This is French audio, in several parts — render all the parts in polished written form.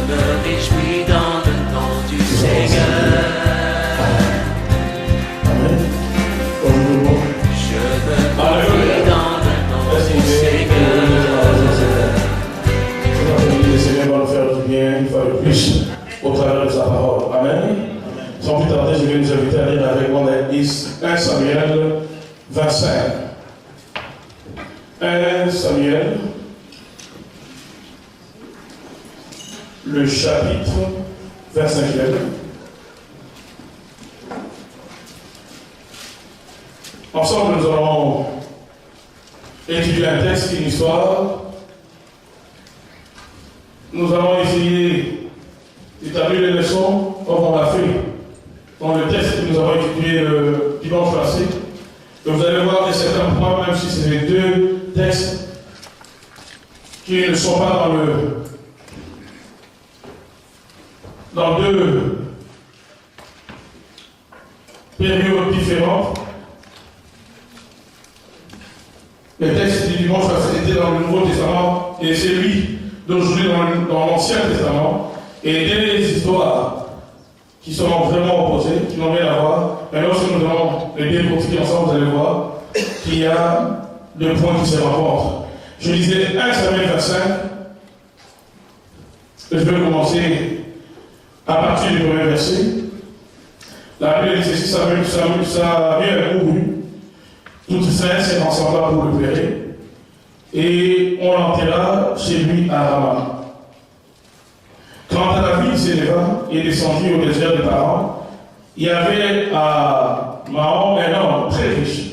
me réjouis dans le nom du Seigneur. Amen. Je me réjouis dans le nom du Seigneur. Le Seigneur va nous faire du bien une fois de plus au travers de sa parole. Amen. Sans plus tarder, je vais nous inviter à lire avec moi 1 Samuel 25. 1 Samuel, le chapitre 25e. Ensemble, nous allons étudier un texte, une histoire. Nous allons essayer d'établir les leçons comme on l'a fait dans le texte que nous avons étudié le dimanche passé. Et vous allez voir que certains points, même si c'est les deux textes qui ne sont pas dans deux périodes différentes. Le texte du dimanche passé était dans le Nouveau Testament et celui d'aujourd'hui dans l'Ancien Testament. Et des histoires qui sont vraiment opposées, qui n'ont rien à voir. Mais lorsque nous allons les décortiquer ensemble, vous allez voir qu'il y a deux points qui se rencontrent. Je disais 1 Samuel 25. Je vais commencer à partir du premier verset. La Bible dit ceci: Samuel mourut. Tout Israël s'est rassemblé pour le pleurer. Et on l'enterra chez lui à Rama. Quand David s'éleva et descendit au désert de Paran, il y avait à Mahon un homme très riche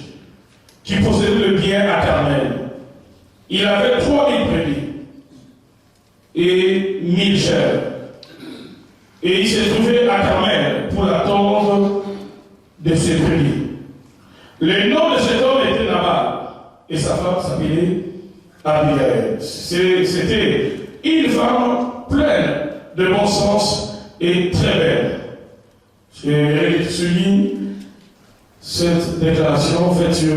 qui possédait le bien à Carmel. Il avait 3000 brebis et 1000 chèvres. Et il s'est trouvé à Carmel pour l'attendre de ses brebis. Le nom de cet homme était Nabal et sa femme s'appelait Abigail. C'était une femme pleine de bon sens et très belle. Je souligne cette déclaration faite sur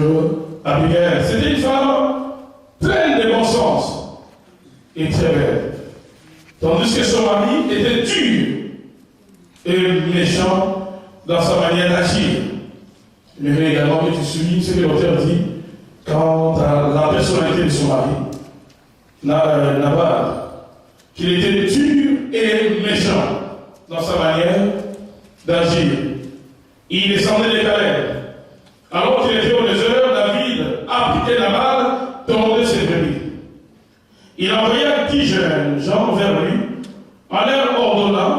Abigail. C'était une femme pleine de bon sens et très belle. Tandis que son mari était dur et méchant dans sa manière d'agir. Mais également que tu soulignes ce que l'auteur dit quant à la personnalité de son mari, Nabal, qu'il était dur et méchant dans sa manière d'agir. Il descendait des Calais. Alors qu'il était au désert, David appliquait Nabal, tondait ses brebis. Il envoya 10 jeunes gens vers lui, en leur ordonnant: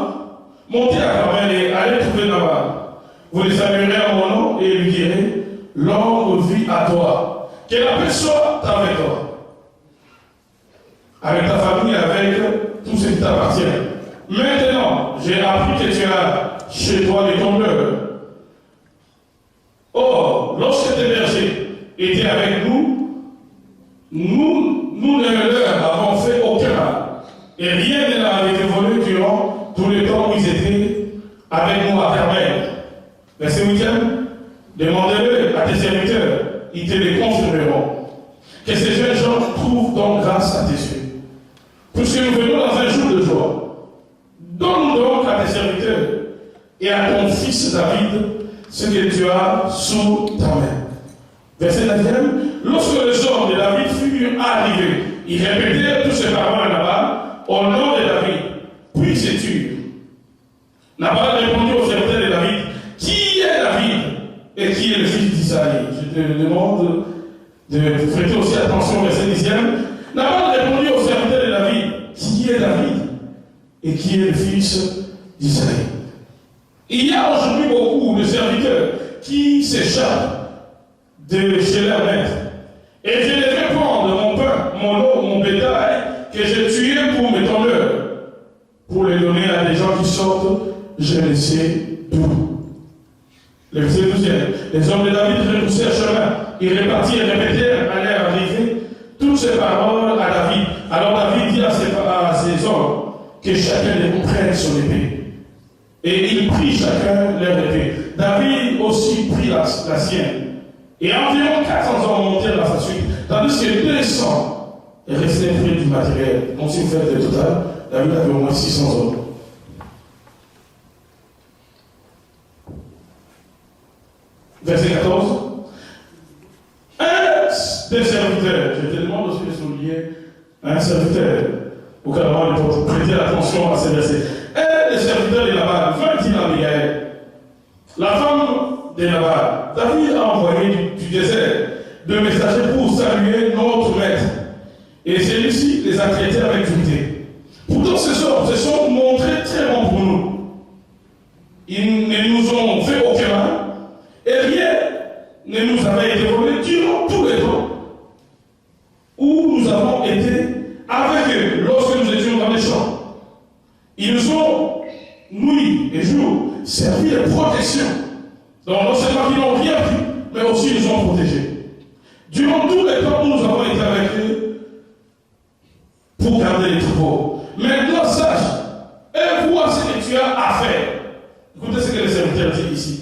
montez à Carmel et allez trouver Nabal. Vous les saluerez à mon nom et lui direz: longue vie à toi, que la paix soit avec toi, avec ta famille, avec tout ce qui t'appartient. Maintenant, j'ai appris que tu as chez toi des tombeurs. Or, lorsque tes bergers étaient avec nous ne leur avons fait aucun mal. Et rien ne leur avait été volé durant tout le temps où ils étaient avec nous à Carmel. Verset 8e, demandez-le à tes serviteurs, ils te les confirmeront. Que ces jeunes gens trouvent donc grâce à tes yeux. Puisque nous venons dans un jour de joie, donne donc à tes serviteurs et à ton fils David ce que tu as sous ta main. Verset 9e, lorsque les hommes de David furent arrivés, ils répétèrent tous ces paroles là-bas au nom de David. Puis c'est tu. Nabal répondit aux serviteurs de David: qui est David et qui est le fils d'Isaïe? Je te demande de prêter aussi attention au verset 10e. Nabal répondit aux serviteurs de David: qui est David et qui est le fils d'Isaïe? Il y a aujourd'hui beaucoup de serviteurs qui s'échappent de chez leur maître. Et je devrais prendre mon pain, mon eau, mon bétail que j'ai tué pour mes tondeurs, pour les donner à des gens qui sortent, je ne sais d'où. Le verset 12e. Les hommes de David retroussèrent chemin. Ils répartirent et répétèrent à leur arrivée toutes ces paroles à David. Alors David dit à ses hommes que chacun de vous prenne son épée. Et il prit chacun leur épée. David aussi prit la sienne. Et environ 400 hommes montèrent à sa suite, tandis que 200 restaient près du matériel. Donc si vous faites le total, David avait au moins 600 hommes. Verset 14. Un des serviteurs, je te demande aussi de souligner un serviteur, au cas où il faut prêter attention à ces versets. Un des serviteurs de Nabal vint dire à Abigail, la femme de Nabal, David a envoyé du désert de messagers pour saluer notre maître. Et celui-ci les a traités avec dureté. Pourtant, ces hommes se sont montrés très bons pour nous. Ils ne nous ont fait aucun mal et rien ne nous avait été volé durant tous les temps où nous avons été avec eux lorsque nous étions dans les champs. Ils nous ont, nuit et jour, servi de protection. Donc, non seulement ils n'ont rien pris, mais aussi ils nous ont protégés. Durant tous les temps où nous avons été avec eux, pour garder les troupeaux. Maintenant, sache et vois ce que tu as à faire. Écoutez ce que le serviteur dit ici.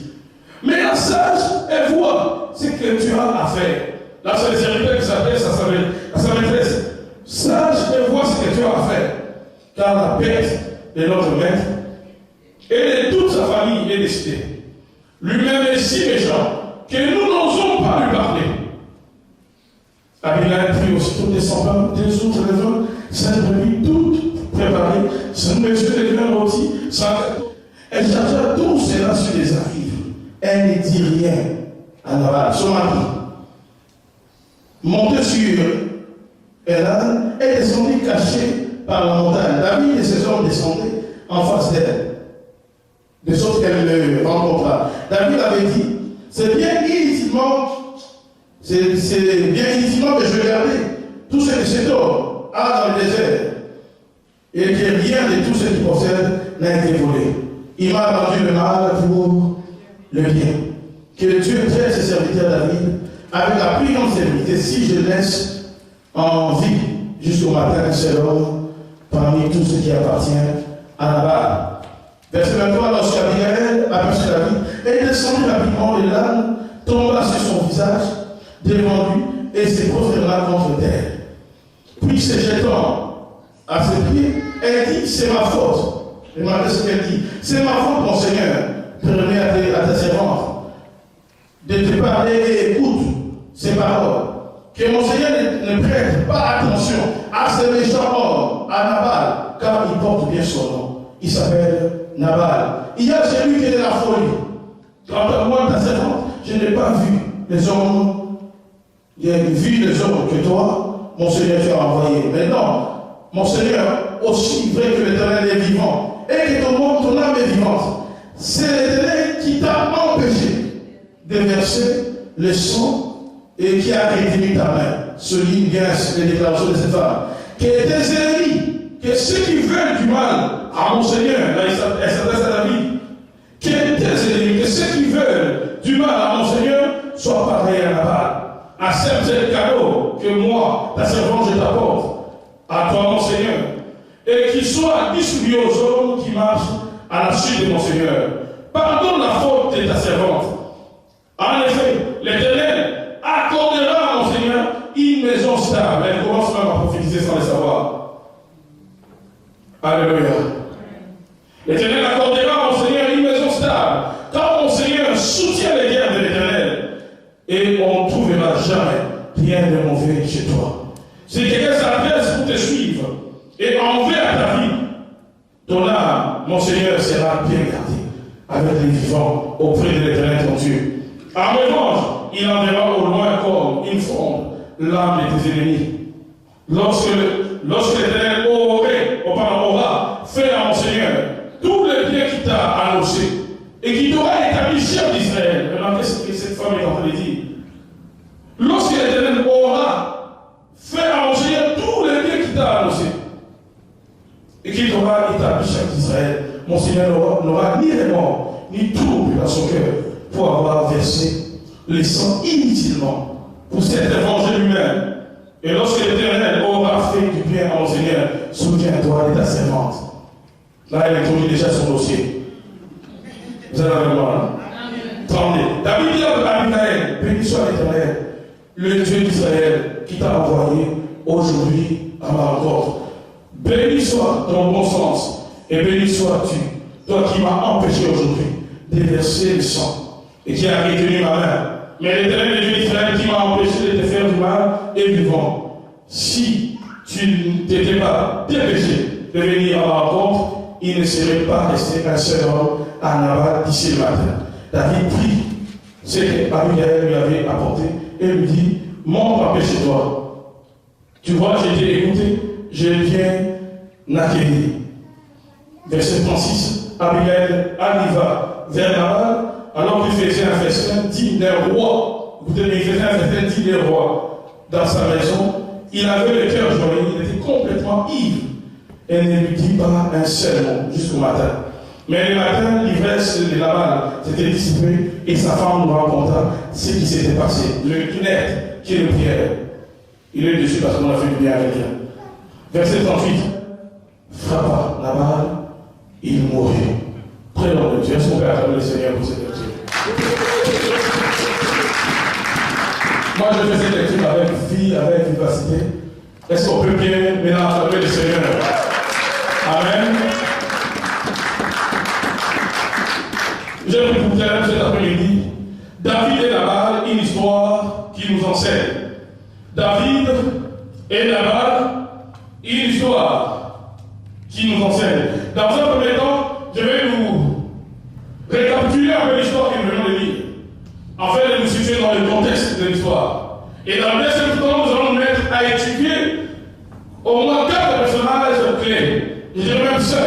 Maintenant, sache et vois ce que tu as à faire. Là, c'est le serviteur qui s'appelle à sa maîtresse. Sache et vois ce que tu as à faire. Car la perte de notre maître et de toute sa famille est décidée. Lui-même est si méchant que nous n'osons pas lui parler. Abigail prit aussitôt des semblables, des autres raisins, cette brebis toutes préparées, sans mesure de grains rôtis, sans gâteau. Elle chargea tout cela sur les archives. Elle ne dit rien à Nabal, son mari. Montée sur Elan, elle descendit cachée par la montagne. David et ses hommes descendaient en face d'elle, de sorte qu'elle le rencontra. David avait dit, c'est bien inutilement que je regardais tout ce que cet homme a dans le désert et que rien de tout ce qu'il possède n'a été volé. Il m'a rendu le mal pour le bien. Que Dieu traite ses serviteurs David avec la plus grande sévérité si je laisse en vie jusqu'au matin un seul homme parmi tous ceux qui appartiennent à Nabal. Verset 23, lorsqu'Abigail aperçut David, elle descendit rapidement et l'âne tomba sur son visage devant lui et se prosterna contre terre. Puis se jetant à ses pieds, elle dit, c'est ma faute. Remarquez ce qu'elle dit. C'est ma faute, mon Seigneur. Prenez à ta servante de te parler et écoute ces paroles. Que mon Seigneur ne prête pas attention à ce méchant homme, à Nabal, car il porte bien son nom. Il s'appelle Nabal. Il y a celui qui est de la folie. Quant à moi, ta servante, je n'ai pas vu les hommes. Il y a vu les hommes que toi, mon Seigneur, tu as envoyé. Mais non, mon Seigneur, aussi vrai que l'Éternel est vivant, et que ton âme est vivante, c'est l'Éternel qui t'a empêché de verser le sang et qui a réduit ta main. Souligne bien les déclarations de cette femme. Que tes ennemis, que ceux qui veulent du mal à mon Seigneur, là elle s'adresse à David, que tes ennemis, que ceux qui veulent du mal à mon Seigneur soient pareils à Nabal. Accepte ce cadeau que moi, ta servante, je t'apporte à toi, mon Seigneur, et qu'il soit distribué aux hommes qui marchent à la suite de mon Seigneur. Pardonne la faute de ta servante. En effet, l'Éternel accordera à mon Seigneur une maison stable. Elle commence même à prophétiser sans le savoir. Alléluia. L'Éternel accordera à mon Seigneur une maison stable, car mon Seigneur soutient les guerres de l'Éternel. Et on ne trouvera jamais rien de mauvais chez toi. Si quelqu'un s'adresse pour te suivre et envers ta vie, ton âme, mon Seigneur, sera bien gardée avec les vivants auprès de l'Éternel ton Dieu. En revanche, il enverra au loin comme une fronde l'âme de tes ennemis. Lorsque l'Éternel aura fait à mon Seigneur tout le bien qu'il t'a annoncé et qui t'aura établi chef d'Israël. Remarquez ce que cette femme est en train de dire. Lorsque l'Éternel aura fait à mon Seigneur tout le bien qu'il t'a annoncé et qu'il t'aura établi chef d'Israël, mon Seigneur n'aura ni remords ni trouble dans son cœur pour avoir versé le sang inutilement pour s'être vengé lui-même. Et lorsque l'Éternel aura fait du bien à mon Seigneur, souviens-toi de ta servante. Là, elle introduit déjà son dossier. Vous allez avec moi, là? Attendez. David dit à Abigail, béni soit l'Éternel, le Dieu d'Israël, qui t'a envoyé aujourd'hui à ma rencontre. béni soit ton bon sens, et béni sois-tu, toi qui m'as empêché aujourd'hui de verser le sang, et qui a retenu ma main. Mais l'Éternel Dieu d'Israël qui m'a empêché de te faire du mal est vivant. Si tu n'étais pas dépêché de venir à ma rencontre, il ne serait pas resté un seul homme à Nabal d'ici le matin. David prit ce qu'Abigail lui avait apporté et lui dit, monte chez toi. Tu vois, j'ai été écouté, je viens n'accueillir. Verset 36, Abigail arriva vers Nabal alors qu'il faisait un festin digne d'un roi. Vous devez, il faisait un festin digne d'un roi dans sa maison. Il avait le cœur joyeux, il était complètement ivre. Elle ne lui dit pas un seul mot jusqu'au matin. Mais le matin, l'ivresse de Nabal s'était dissipée et sa femme nous raconta ce qui s'était passé. Le Knet, qui est le prière, il est dessus parce qu'on a fait du bien avec elle. Verset 38. Frappa Nabal, il mourut. Prénom de Dieu. Est-ce qu'on peut acclamer le Seigneur pour cette lecture? Moi, je fais cette lecture avec vie, avec vivacité. Est-ce qu'on peut bien maintenant acclamer le Seigneur? Amen. Je vous termine cet après-midi. David et Nabal, une histoire qui nous enseigne. David et Nabal, une histoire qui nous enseigne. Dans un premier temps, je vais nous récapituler un peu l'histoire que nous venons de lire, afin de nous situer dans le contexte de l'histoire. Et dans le deuxième temps, nous allons nous mettre à étudier au moins 4 personnages clés. Je dirais même 5,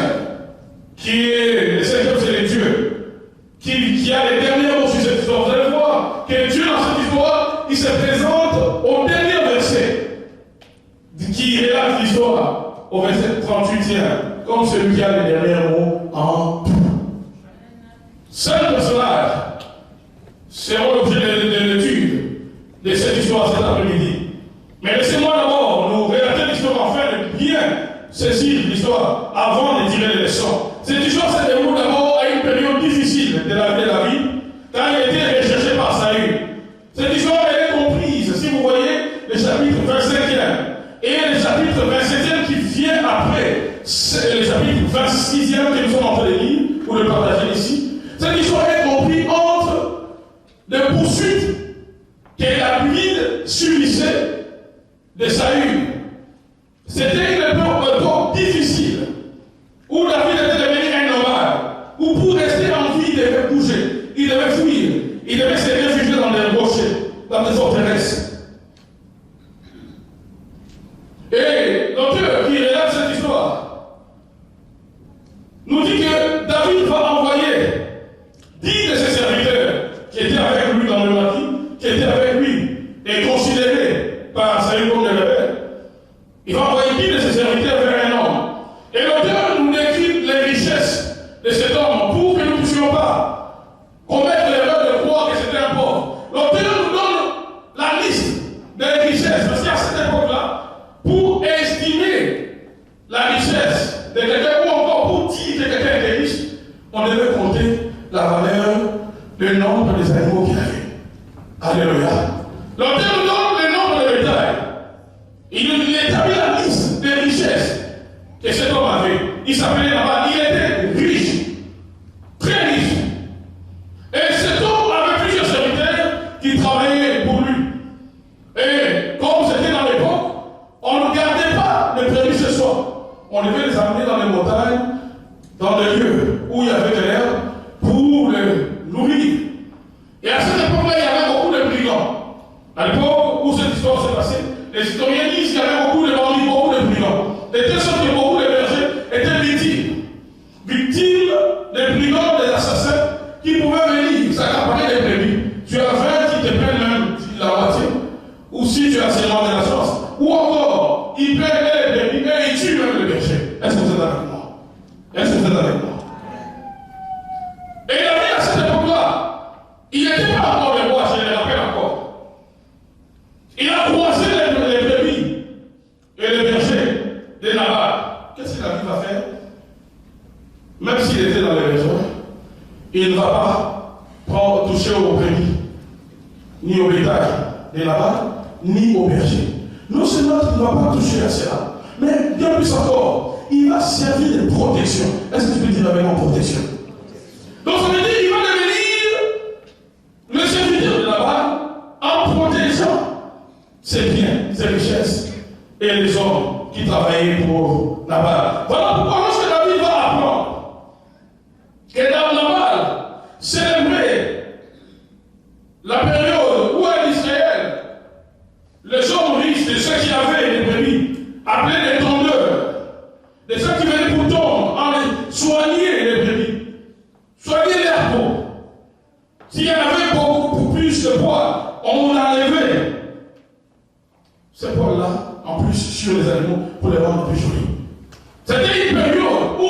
qui est le cinquième, c'est le Dieu, qui a les derniers mots sur cette histoire. Vous allez voir que Dieu, dans cette histoire, il se présente au dernier verset, qui relate l'histoire, au verset 38e, comme celui qui a les derniers mots en tout. 5 personnages seront l'objet de l'étude de cette histoire cet après-midi. Mais laissez-moi d'abord nous relater l'histoire afin de bien saisir l'histoire avant de tirer les leçons. Cette histoire se déroule d'abord à une période difficile de la vie de David, quand il était recherché par Saül. Cette histoire elle est comprise, si vous voyez, le chapitre 25e et le chapitre 27e qui vient après, c'est le chapitre 26e que nous sommes en train de lire, ou de partager ici. Cette histoire est comprise entre les poursuites que David subissait de Saül. C'était une époque difficile où David était devenu un nomade, où pour rester en vie, il devait bouger, il devait fuir, il devait se réfugier dans des rochers, dans des forteresses. Et l'auteur qui relate cette histoire nous dit que David va envoyer 10 de ses serviteurs qui étaient avec lui dans le maquis, qui étaient avec lui et considérés par Saül comme des rebelles. Il va envoyer 10 de ses serviteurs vers un homme. Et l'auteur nous décrit les richesses de cet homme pour que nous ne puissions pas commettre l'erreur de croire que c'était un pauvre. L'auteur nous donne la liste des richesses, parce qu'à cette époque-là, pour estimer la richesse de quelqu'un ou encore pour dire que quelqu'un était riche, on devait compter la valeur, le nombre des animaux qu'il avait. Alléluia. L'auteur nous donne le nombre de bétail. Il établit la liste des richesses que cet homme avait. Il s'appelait Nabal, il était riche, très riche. Et cet homme avait plusieurs serviteurs qui travaillaient pour lui. Et comme c'était dans l'époque, on ne gardait pas les prémices ce soir. On devait les amener dans les montagnes, dans des lieux où il y avait de l'herbe, pour les nourrir. Et à cette époque-là, il y avait beaucoup de brigands. À l'époque où cette histoire s'est passée, les historiens disent qu'il y avait beaucoup de bandits, beaucoup de brigands. De telle sorte que beaucoup de bergers étaient victimes. Victimes des brigands, des assassins qui pouvaient venir s'accaparer des brebis. Tu as 20 qui te prennent même la moitié. Ou si tu as seulement de la chance. Ou encore, ils prennent les brebis et ils tuent même les bergers. Est-ce que vous êtes avec moi? Est-ce que vous êtes avec moi? Et David, à cette époque-là, il n'était pas encore le roi, je le rappelle encore. Il a croisé les brebis et les bergers de Nabal. Qu'est-ce que David va faire? Même s'il était dans les besoins, il ne va pas toucher aux brebis, ni au bétail de Nabal, ni aux bergers. Non seulement il ne va pas toucher à cela, Mais bien plus encore, il va servir de protection. Est-ce que tu peux dire avec moi protection? Donc ça veut dire qu'il va devenir le serviteur de Laban en protégeant ses biens, ses richesses et les hommes qui travaillaient pour Laban. Voilà pourquoi lorsque David va apprendre que Laban célébrait la période où en Israël, les hommes riches, de ceux qui avaient des brebis, appelés les tondeurs, de ceux qui venaient pour tondre, soigner les brebis, soigner les peaux. S'il y en avait beaucoup plus de poids, on enlevait ces poils-là, en plus sur les animaux, pour les rendre plus jolis. C'était une période où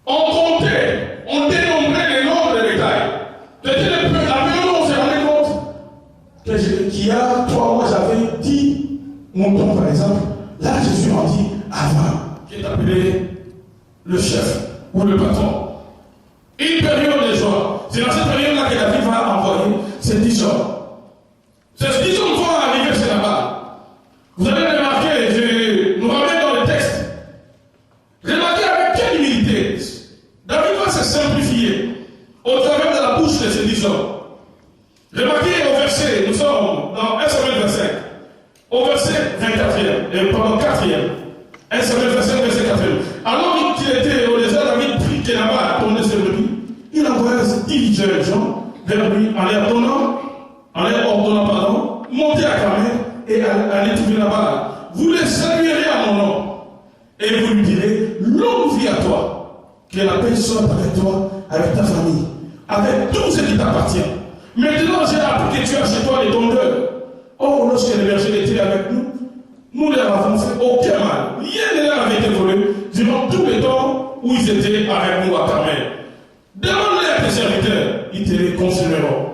on comptait, on dénombrait les nombres de détails. C'était la période où on s'est rendu compte qu'il y a 3 mois, j'avais 10 moutons, par exemple. Là, je suis rendu à 20, qui est appelé le chef ou le patron. Une période de joie. C'est dans cette période-là que David va envoyer ces 10 hommes. Ces 10 hommes vont arriver chez Laban. Vous avez remarqué, je nous ramène dans le texte. Remarquez avec quelle humilité David va se simplifier au travers de la bouche de ces 10 hommes. Remarquez au verset, nous sommes dans 1 Samuel 25, au verset 24e, et pendant 4e. 1 Samuel 25, verset 4e. Alors qu'il était au désert, David prit que Laban tournait ses brebis. Il envoya 10 gens vers lui en les ordonnant, monter à Carmel et aller trouver Laban. Vous les saluerez à mon nom et vous lui direz, longue vie à toi, que la paix soit avec toi, avec ta famille, avec tout ce qui t'appartient. Maintenant, j'ai appris que tu as chez toi les tondeurs. Or, lorsque les bergers étaient avec nous, nous leur avons fait aucun mal. Rien ne leur avait été volé durant tout le temps où ils étaient avec nous à Carmel. Demande-les à tes serviteurs, ils te les consumeront.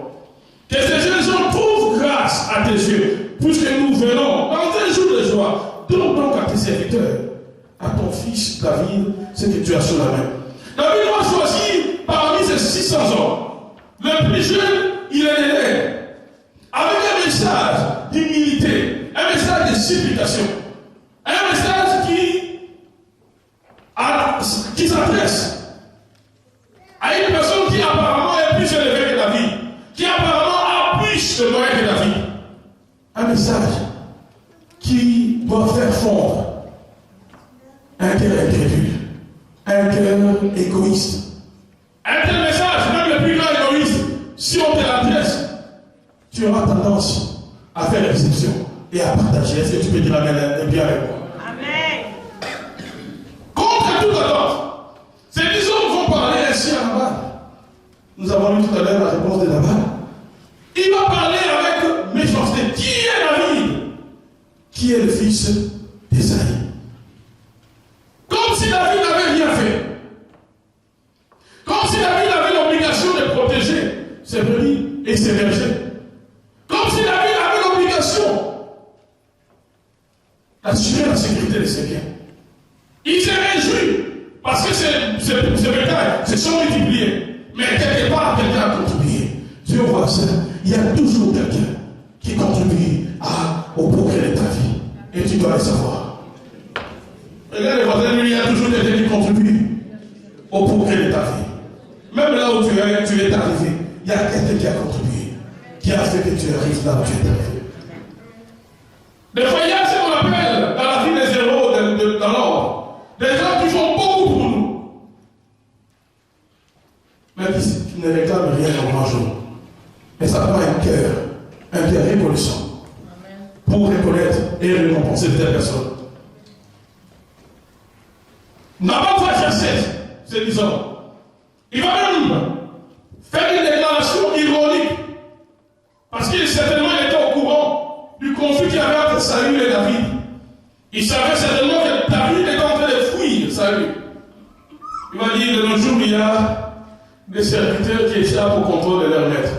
Que ces jeunes gens trouvent grâce à tes yeux, puisque nous venons dans un jour de joie. Donne donc à tes serviteurs, à ton fils David, ce que tu as sur la main. David va choisir parmi ces 600 hommes. Le plus jeune, il est l'aîné. Avec un message d'humilité, un message de supplication, un message qui s'adresse à une personne qui apparemment est plus élevée que David, qui apparemment a plus de moyens que David. Un message qui doit faire fondre un cœur incrédule, un cœur égoïste. Un tel message, même le plus grand égoïste, si on te l'adresse, tu auras tendance à faire l'exception et à partager. Est-ce que tu peux dire Amen bien avec moi? Amen. Contre toute attente, ces 10 hommes vont parler ainsi à Laban. Nous avons lu tout à l'heure la réponse de Laban. Il va parler avec méchanceté. Qui est David? Qui est le fils d'Ésaïe? Comme si David n'avait rien fait. Comme si David avait l'obligation de protéger ses brebis et ses bergers. Comme si David avait l'obligation d'assurer la sécurité de ses biens. Il s'est réjoui parce que ces bétails se sont multipliés. Mais quelque part, quelqu'un a contribué. Tu vois ça, il y a toujours quelqu'un qui contribue au progrès de ta vie. Et tu dois le savoir. Regarde les voisins, il y a toujours quelqu'un qui contribue au progrès de ta vie. Même là où tu es arrivé, il y a quelqu'un qui a contribué, qui a fait que tu arrives là où tu es arrivé. Des fois, il y a ce qu'on appelle dans la vie des héros dans l'ordre, des gens qui font beaucoup pour nous, mais qui ne réclament rien en mangeant. Mais ça prend un cœur reconnaissant pour reconnaître et récompenser telle personne. Naban va chercher ces 10 hommes. Il va même faire une déclaration ironique. Parce qu'il certainement était au courant du conflit qu'il y avait entre Saül et David. Il savait certainement que David était en train de fuir Saül. Il va dire, de nos jours, il y a des serviteurs qui échappent au contrôle de leur maître.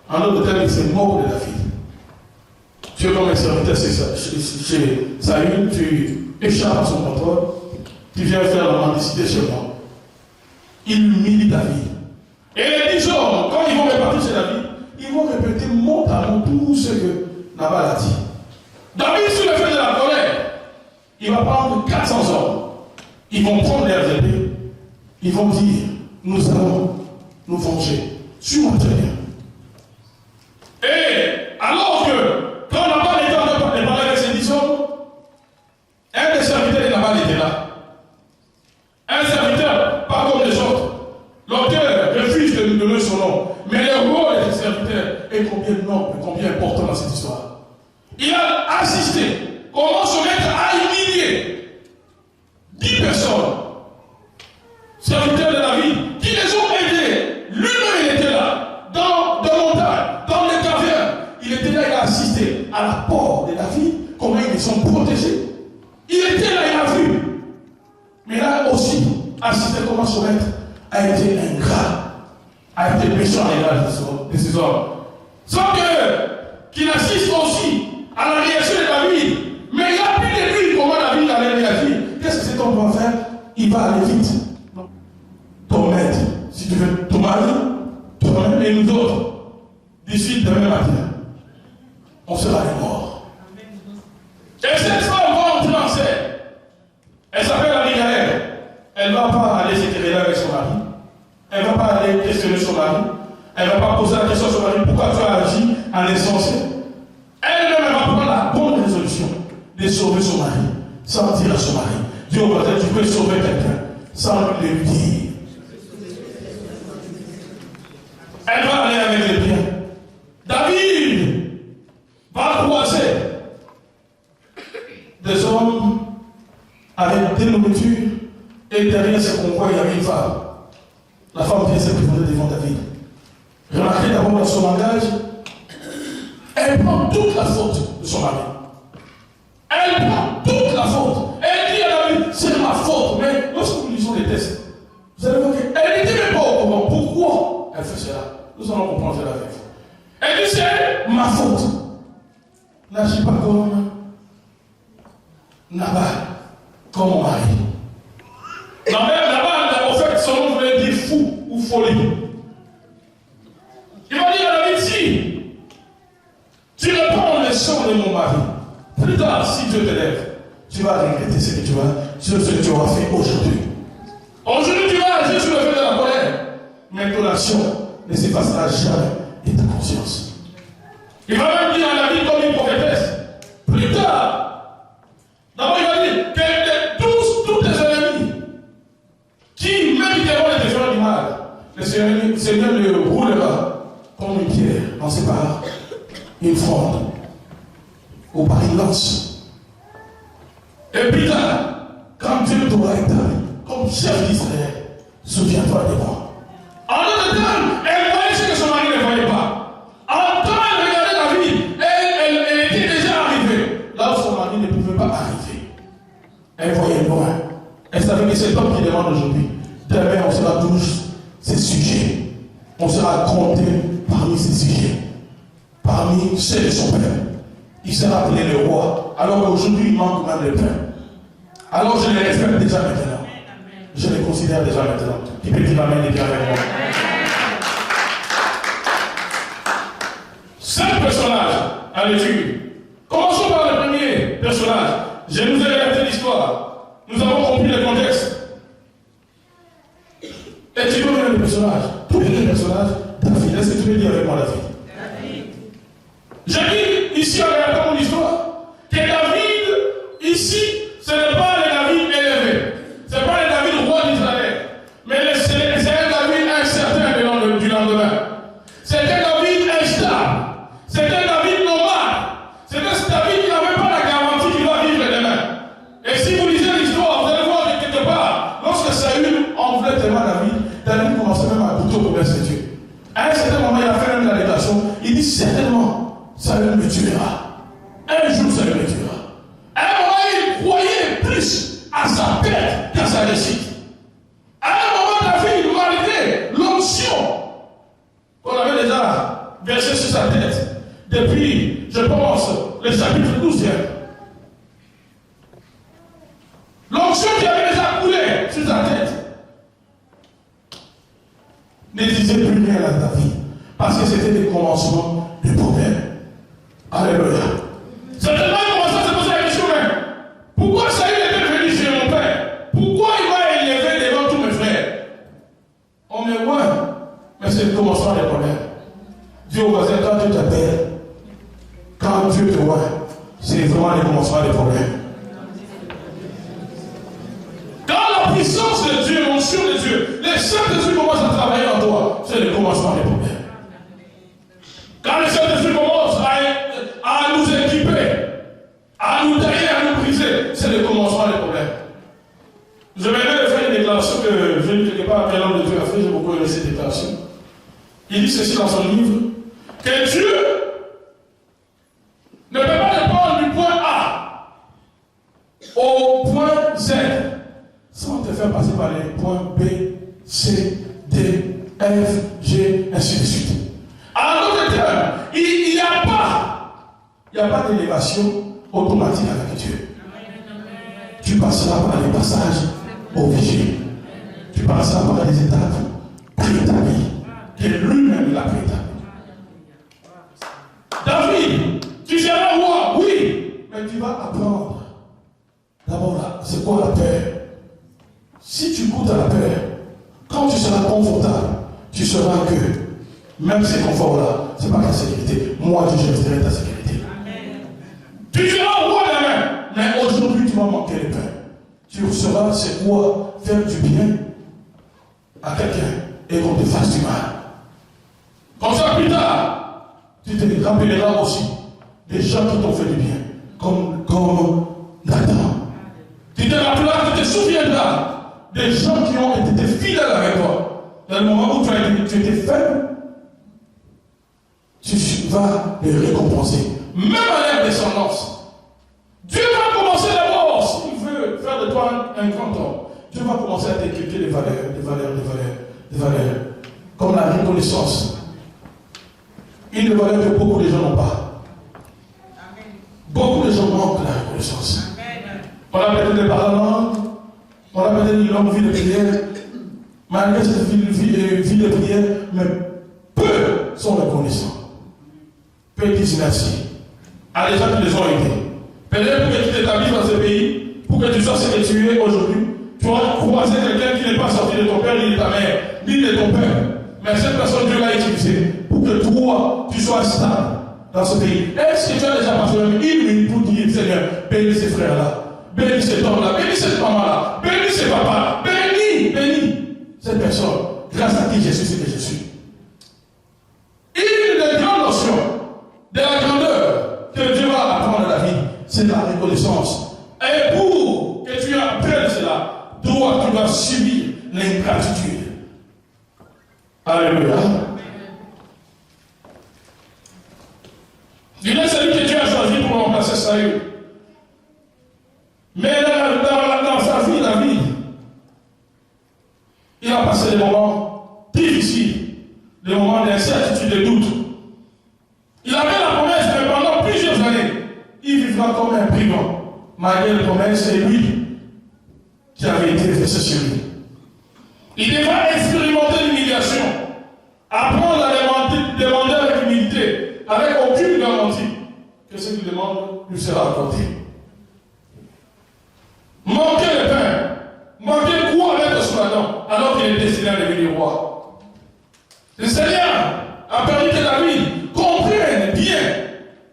En d'autres termes, c'est mort de David. Tu es comme un serviteur chez Saül, tu échappes à son contrôle, tu viens faire la mendicité chez moi. Il humilie David. Et les 10 hommes, quand ils vont repartir chez David, ils vont répéter mot à mot tout ce que Nabal a dit. David, sous le fait de la colère, il va prendre 400 hommes. Ils vont prendre leurs épées. Ils vont dire, nous allons nous venger. Suis-moi très bien. Et alors que, quand Nabal était en train de parler avec ses hommes, un des serviteurs de Nabal était là. Un serviteur, pas comme les autres. L'auteur refuse de nous donner son nom. Mais le rôle de ce serviteur est combien noble, combien important dans cette histoire. Il a assisté comment son maître a humilié 10 personnes, serviteurs de la vie, qui les ont aidés. Lui-même, il était là, dans des montagnes, dans les cavernes. Il était là, il a assisté à la porte de la vie, comment ils sont protégés. Il était là, il a vu. Mais là aussi, assisté comment son maître a été ingrat, a été méchant à l'égard de ces hommes. Sans qu'il assiste aussi à la réaction de David. Mais il a pu déduire comment David allait réagir. Qu'est-ce que cet homme va faire? Il va aller vite. Ton maître, si tu veux, ton mari, toi-même et nous autres, d'ici demain matin, on sera les morts. Et cette femme va entrer en scène. Elle s'appelle Abigail. Elle ne va pas aller se quereller avec son mari. Elle ne va pas aller questionner son mari. Elle ne va pas poser la question à son mari, pourquoi tu as agi en insensé. Elle-même va prendre la bonne résolution de sauver son mari, sans dire à son mari. Dieu, peut-être tu peux sauver quelqu'un, sans lui dire. Elle va aller avec les biens. David va croiser des hommes avec des nourritures, et derrière ce convoi, il y avait une femme. La femme vient se présenter devant David. Remarquez d'abord dans son langage, elle prend toute la faute de son mari. Elle prend toute la faute. Elle dit à David, c'est ma faute. Mais lorsque nous lisons les textes, vous allez voir qu'elle n'était même pas au courant. Pourquoi elle fait cela? Nous allons comprendre cela avec vous. Elle dit, c'est ma faute. N'agis pas comme Nabal, comme mon mari. Nabal, en fait, son nom voulait dire fou ou folie. Il va dire à David, si tu reprends le sang de mon mari, plus tard, si Dieu te lève, tu vas regretter ce que tu auras fait aujourd'hui. Aujourd'hui, tu vas agir sur le fait de la colère, mais ton action ne s'effacera jamais de ta conscience. Il va même dire à David comme une prophétesse, plus tard, d'abord il va dire que tous tes ennemis, qui même qui vont te faire du mal, le Seigneur le roulera comme une pierre dans ses parts, une fronde, ou par une lance. Et plus tard, quand Dieu t'aura établi comme chef d'Israël, souviens-toi de moi. En d'autres termes, elle voyait ce que son mari ne voyait pas. En temps, elle regardait David, elle était déjà arrivée là où son mari ne pouvait pas arriver. Elle voyait loin. Elle savait que cet homme qui demande aujourd'hui, demain on sera tous ses sujets. On sera compté parmi ses sujets, parmi ceux de son père. Il sera appelé le roi. Alors qu'aujourd'hui, il manque même le pain. Alors je les respecte déjà maintenant. Je les considère déjà maintenant. Qui peut dire amen et dire avec moi? 5 personnages à l'étude. Commençons par le premier personnage. Je nous ai relaté l'histoire. Nous avons compris le contexte. Étudions bien les personnages. Tous les personnages, David. Est-ce que tu peux dire avec moi David? J'ai dit ici en regardant mon histoire que David, ici, ce n'est pas le David élevé. Ce n'est pas le David roi d'Israël. Mais c'est un David incertain du lendemain. C'est un David instable. C'est un David nomade. C'est un David qui n'avait pas la garantie qu'il va vivre demain. Et si vous lisez l'histoire, vous allez voir que quelque part, lorsque Saül en voulait tellement David commençait même à douter au commerce de Dieu. À un certain moment, il a fait même la déclaration. Il dit certainement, Saül me tuera. Un jour, Saül me tuera. À un moment, il croyait plus à sa tête qu'à sa réussite. À un moment, David, malgré l'onction qu'on avait déjà versée sur sa tête, depuis, je pense, le chapitre 12e. L'onction qui avait déjà coulé sur sa tête ne disait plus rien à David, parce que c'était le commencement du problème. Alléluia. Certainement, il commençait à se poser la question, mais pourquoi Saül commencement des problèmes. Dis au voisin, quand Dieu t'appelle, quand Dieu te voit, c'est vraiment le commencement des problèmes. Quand la puissance de Dieu, l'onction de Dieu, les Saint-Esprit commencent à travailler en toi, c'est le commencement des problèmes. Quand le Saint-Esprit commence à nous équiper, à nous tailler, à nous briser, c'est le commencement des problèmes. Je vais faire une déclaration que je ne sais pas quel homme de Dieu a fait, j'ai beaucoup aimé cette déclaration. Il dit ceci dans son livre, que Dieu ne peut pas te prendre du point A au point Z sans te faire passer par les points B, C, D, F, G, ainsi de suite. En d'autres termes, il n'y a pas d'élévation automatique avec Dieu. Tu passeras par les passages obligés. Tu passeras par les étapes préétablies. Que lui-même l'a préétabli. David, tu seras roi, oui, mais tu vas apprendre. D'abord, c'est quoi la peur? Si tu goûtes à la peur, quand tu seras confortable, tu sauras que même ces conforts-là, ce n'est pas ta sécurité. Moi, je resterai ta sécurité. Amen. Tu seras roi demain, mais aujourd'hui, tu vas manquer de pain. Tu sauras c'est quoi faire du bien à quelqu'un et qu'on te fasse du mal. Comme ça, plus tard, tu te rappelleras aussi des gens qui t'ont fait du bien, comme Nathan. Tu te rappelleras, tu te souviendras des gens qui ont été fidèles avec toi. Dans le moment où tu étais faible, tu vas les récompenser. Même à leur descendance. Dieu va commencer d'abord, s'il veut faire de toi un grand homme, Dieu va commencer à t'inculquer des valeurs. Comme la reconnaissance. Une valeur que beaucoup de gens n'ont pas. Beaucoup de gens manquent de la reconnaissance. On a peut-être des parlements, on a peut-être une longue vie de prière, malgré cette vie de prière, mais peu sont reconnaissants. Peu disent merci à des gens qui les ont aidés. Peut-être pour que tu t'établisses dans ce pays, pour que tu sois ce que tu es aujourd'hui, tu auras croisé quelqu'un qui n'est pas sorti de ton père, ni de ta mère, ni de ton père. Mais cette personne, Dieu l'a utilisée pour que toi, tu sois stable dans ce pays. Est-ce que tu as déjà passé une minute pour dire, Seigneur, bénis ces frères-là, bénis cet homme-là, bénis cette maman-là, bénis ces papas, bénis cette personne, grâce à qui je suis ce que je suis. Une des grandes notions de la grandeur que Dieu va apprendre à la vie, c'est la reconnaissance. Et pour que tu apprennes cela, toi, tu dois subir l'ingratitude. Alléluia. Il est celui que Dieu a choisi pour remplacer Saül. Mais dans sa vie, David, il a passé des moments difficiles, des moments d'incertitude et de doute. Il avait la promesse, mais pendant plusieurs années, il vivra comme un brigand. Malgré la promesse, c'est lui qui avait été versé sur lui. Il devra expérimenter l'humiliation, apprendre à demander avec humilité, avec aucune garantie que ce qu'il demande lui sera accordé. Manquer le pain, manquer quoi avec son nom, alors qu'il est destiné à devenir roi. Le Seigneur a permis que David comprenne bien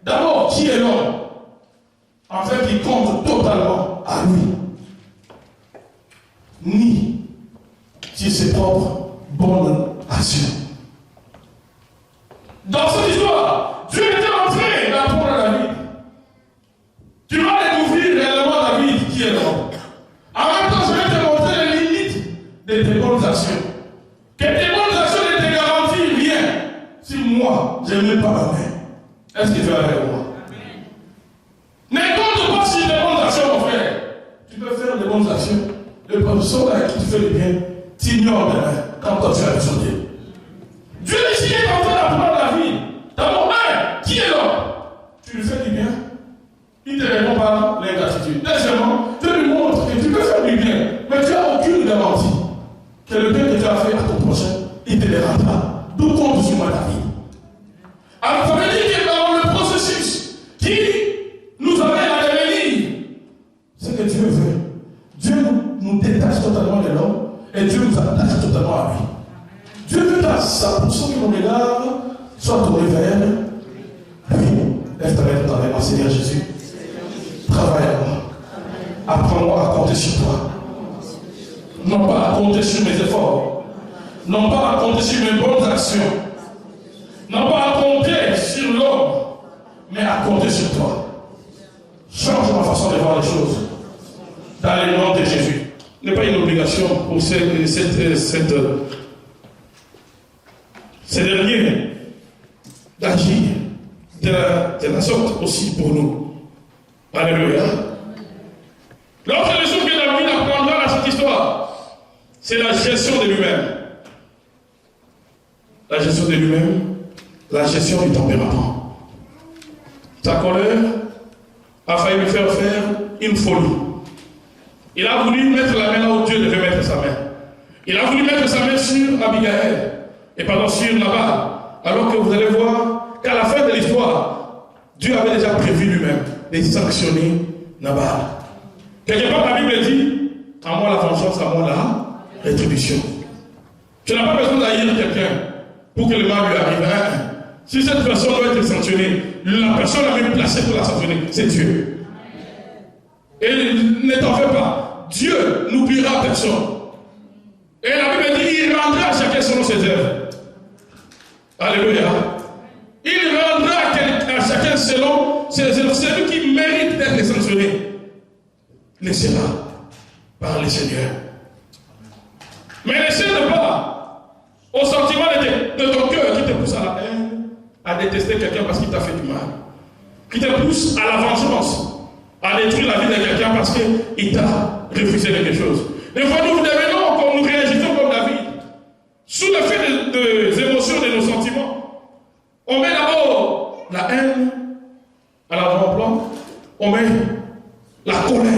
d'abord qui est l'homme, en fait il compte totalement à lui, ni sur ses propres bonnes actions. Dans cette histoire, Dieu était en train d'apprendre à David. Tu vas découvrir réellement David qui est l'homme. En même temps, je vais te montrer les limites de tes bonnes actions. Que tes bonnes actions ne te garantissent rien si moi, je ne mets pas ma main. Est-ce que tu es avec moi? Ne compte pas sur tes bonnes actions, mon frère. Tu peux faire des bonnes actions. Le professeur à qui tu fais le bien, t'ignores demain quand toi tu as besoin de Dieu. Dieu décide en train d'apprendre la vie. D'abord, qui est l'homme? Tu lui fais du bien. Il ne te répond pas l'ingratitude. Deuxièmement, tu lui montres que tu peux faire du bien, mais tu n'as aucune garantie que le bien que tu as fait à ton prochain, il te le rendra. D'où compte sur moi ta vie. Alors, ça veut dire que dans le processus qui nous amène à devenir ce que Dieu veut, Dieu nous détache totalement de l'homme et Dieu nous attache totalement à lui. Dieu veut à 100% que mon égard soit tourné vers lui. Lève ta main dans la Seigneur Jésus. Travaille à moi. Apprends-moi à compter sur toi. Non pas à compter sur mes efforts. Non pas à compter sur mes bonnes actions. Non pas à compter sur l'homme. Mais à compter sur toi. Change ma façon de voir les choses. Dans le nom de Jésus. Ce n'est pas une obligation pour ces derniers d'agir de la sorte aussi pour nous. Alléluia. L'autre leçon que David apprendra dans cette histoire, c'est la gestion de lui-même. La gestion de lui-même, la gestion du tempérament. Sa colère a failli lui faire une folie. Il a voulu mettre la main là où Dieu devait mettre sa main. Il a voulu mettre sa main sur Abigail et pardon sur Nabal. Alors que vous allez voir qu'à la fin de l'histoire, Dieu avait déjà prévu lui-même de sanctionner Nabal. Quelque part, la Bible dit, à moi la vengeance, à moi la rétribution. Tu n'as pas besoin d'haïr quelqu'un pour que le mal lui arrive. Si cette personne doit être sanctionnée, la personne la mieux placée pour la sanctionner, c'est Dieu. Et ne t'en fais pas. Dieu n'oubliera personne. Et la Bible dit, il rendra à chacun selon ses œuvres. Alléluia. Il rendra à chacun selon ses œuvres. Celui qui mérite d'être sanctionné le sera par le Seigneur. Mais ne cède pas au sentiment de ton cœur qui te pousse à la haine, à détester quelqu'un parce qu'il t'a fait du mal, qui te pousse à la vengeance, à détruire la vie de quelqu'un parce qu'il t'a refusé quelque chose. Des fois, nous devenons comme nous réagissons comme David, sous l'effet des émotions, de nos sentiments. On met d'abord la haine à l'avant-plan, on met la colère.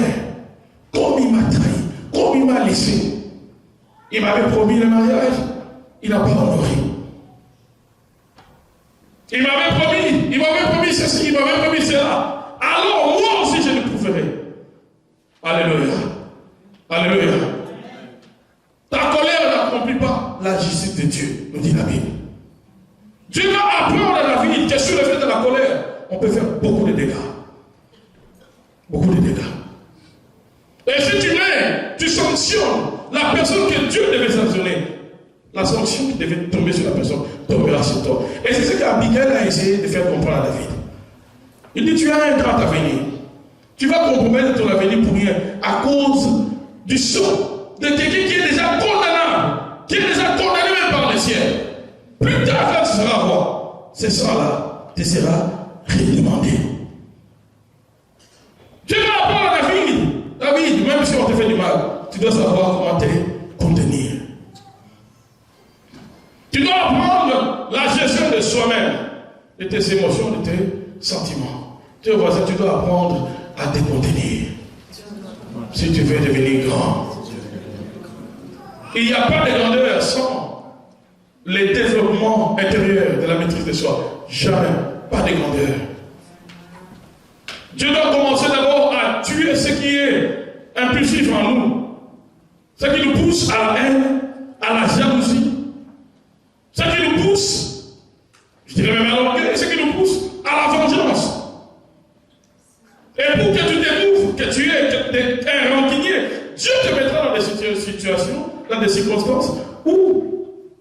Comme il m'a trahi, comme il m'a laissé. Il m'avait promis le mariage, il n'a pas honoré. Il m'avait promis ceci, il m'avait promis cela. Alors moi aussi je le prouverai. Alléluia. Alléluia. Ta colère n'accomplit pas la justice de Dieu, nous dit la Bible. Dieu va apprendre à David que sur le fait de la colère, on peut faire beaucoup de dégâts. Beaucoup de dégâts. Et si tu sanctionnes la personne que Dieu devait sanctionner, la sanction qui devait tomber sur la personne tombera sur toi. Et c'est ce qu'Abigail a essayé de faire comprendre à David. Il dit, tu as un grand avenir. Tu vas compromettre ton avenir pour rien à cause du sang de quelqu'un qui est déjà condamnable, qui est déjà condamné même par le ciel. Plus tard, quand tu seras roi, ce sang-là te sera redemandé. Tu vas apprendre à David, même si on te fait du mal, tu dois savoir comment te contenir. Tu dois apprendre la gestion de soi-même, de tes émotions, de tes sentiments. Tu dois apprendre à te contenir. Si tu veux devenir grand. Il n'y a pas de grandeur sans le développement intérieur de la maîtrise de soi. Jamais. Pas de grandeur. Dieu doit commencer d'abord à tuer ce qui est impulsif en nous. Ce qui nous pousse à la haine, à la jalousie. Ce qui nous pousse, je dirais même à l'orgueil, ce qui nous pousse à la vengeance. Et pour que tu découvres que tu es un rancunier, Dieu te mettra dans des situations, dans des circonstances où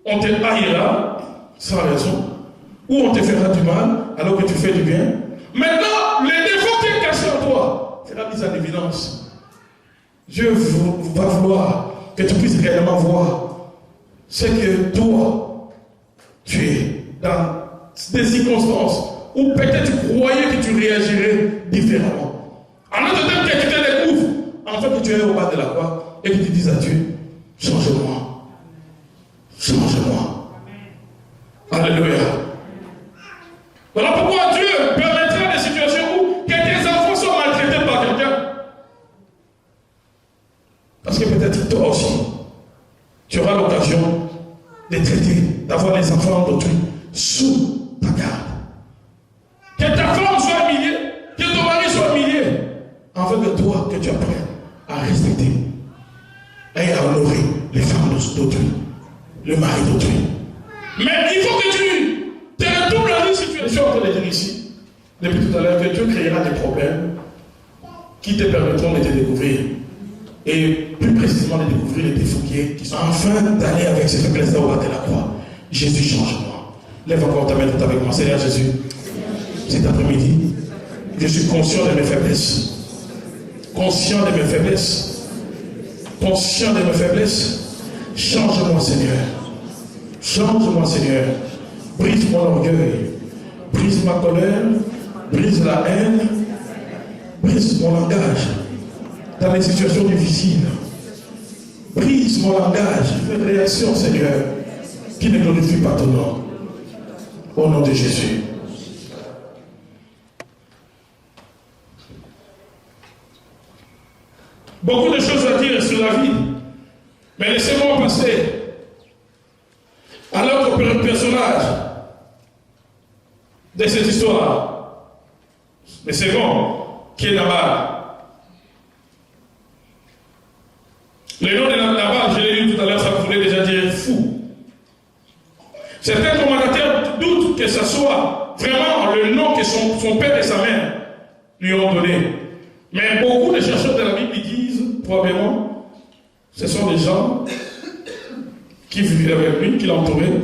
on te haïra sans raison, où on te fera du mal alors que tu fais du bien. Maintenant, les défauts qui est caché en toi sera mis en évidence. Dieu va vouloir que tu puisses réellement voir ce que toi, tu es dans des circonstances où peut-être tu croyais que tu réagirais différemment. En autre temps, que tu te découvres, en fait, que tu es au bas de la croix et que tu dises à Dieu, change-moi. Change-moi. Alléluia. Voilà pourquoi Dieu permettra des situations où que tes enfants sont maltraités par quelqu'un. Parce que peut-être toi aussi, tu auras l'occasion de traiter, d'avoir les enfants d'autrui sous ta garde. Que ta femme soit humiliée, que ton mari soit humilié, afin que toi, que tu apprennes à respecter et à honorer les femmes d'autrui, le mari d'autrui. Mais il faut que tu te retournes dans une situation. Je suis en train de dire ici, depuis tout à l'heure, que Dieu créera des problèmes qui te permettront de te découvrir. Et plus précisément de découvrir les défauts qui sont enfin d'aller avec ces faiblesses-là au bas de la croix. Jésus, change-moi. Lève encore ta main tout avec moi. Seigneur Jésus, cet après-midi, je suis conscient de mes faiblesses. Conscient de mes faiblesses. Conscient de mes faiblesses. Change-moi, Seigneur. Change-moi, Seigneur. Brise mon orgueil. Brise ma colère. Brise la haine. Brise mon langage. Dans les situations difficiles. Brise mon langage. Fais une réaction, Seigneur, qui ne glorifie pas ton nom. Au nom de Jésus. Beaucoup de choses à dire sur la vie. Mais laissez-moi passer à l'autre personnage de cette histoire. Le second, qui est Nabal. Le nom de Nabal, je l'ai lu tout à l'heure, ça voulait déjà dire fou. Certains commentateurs doutent que ce soit vraiment le nom que son père et sa mère lui ont donné. Mais beaucoup de chercheurs de la Bible disent, probablement, ce sont des gens qui vivaient avec lui, qui l'entouraient,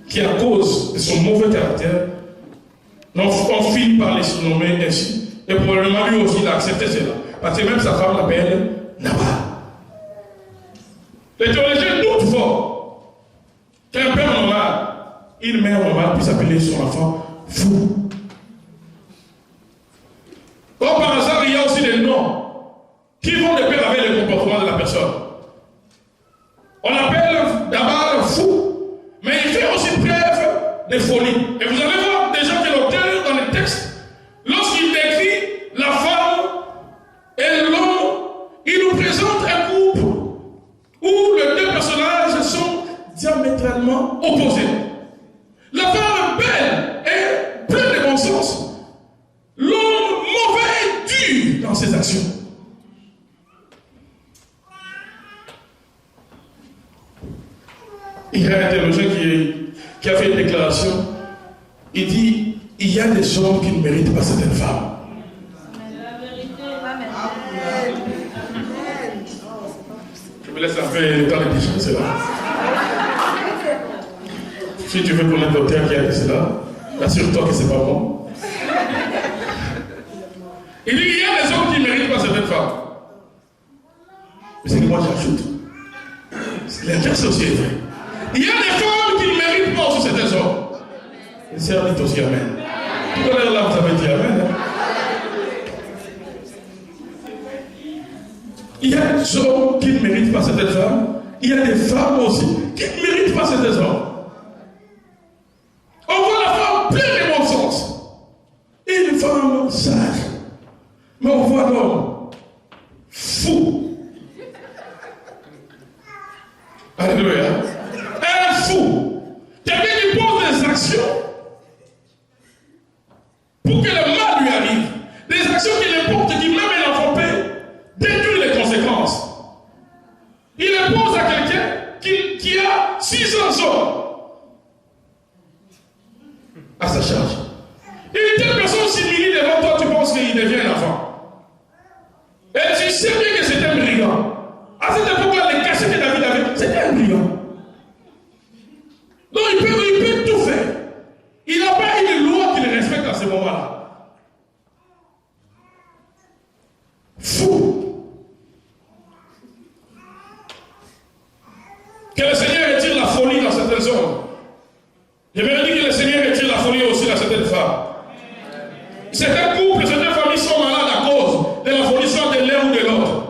qui à cause de son mauvais caractère, ont fini par les surnommer ainsi. Et probablement lui aussi il a accepté cela. Parce que même sa femme l'appelle Nabal. Les théologiens doutent fort qu'un père normal, une mère normale puisse appeler son enfant fou. Comme par hasard, il y a aussi des noms qui vont de pair avec le comportement de la personne. On l'appelle d'abord fou, mais il fait aussi preuve de folie. Et vous allez voir déjà que l'auteur dans le texte, lorsqu'il décrit la femme et l'homme, il nous présente un couple où les deux personnages sont diamétralement opposés. La femme belle et pleine de bon sens. L'homme mauvais et dur dans ses actions. Il y a un théologien qui a fait une déclaration. Il dit, il y a des hommes qui ne méritent pas certaines femmes. Je me laisse un peu le temps de dire cela. Si tu veux connaître l'auteur qui a dit cela, assure-toi que ce n'est pas bon. Il dit qu'il y a des hommes qui ne méritent pas certaines femmes. Mais c'est que moi j'ajoute. L'inverse aussi est vrai. Il y a des femmes qui ne méritent pas aussi certains hommes. Et c'est dit aussi Amen. Tout à l'heure là, vous avez dit Amen. Hein? Il y a des hommes qui ne méritent pas certaines femmes. Il y a des femmes aussi qui ne méritent pas certains hommes. On voit la femme pleine de bon sens. Et une femme sage. Mais on voit l'homme fou. Alléluia. Un fou. Quelqu'un qui pose des actions pour que le mal lui arrive. Des actions qui l'importent, qui même un enfant peut détruire les conséquences. Il impose à quelqu'un qui a 600 hommes à sa charge. Une telle personne s'humilie devant toi, tu penses qu'il devient un enfant. Et tu sais bien que c'est un brigand. À cette époque-là, les cachets que David avait, c'était un brigand. Donc il peut tout faire. Il n'a pas une loi qui le respecte à ce moment-là. Fou. Que le Seigneur retire la folie dans certaines hommes. J'aimerais dire que le Seigneur retire la folie aussi dans certaines femmes. Certains couples, certaines familles sont malades à cause de la folie soit de l'un ou de l'autre.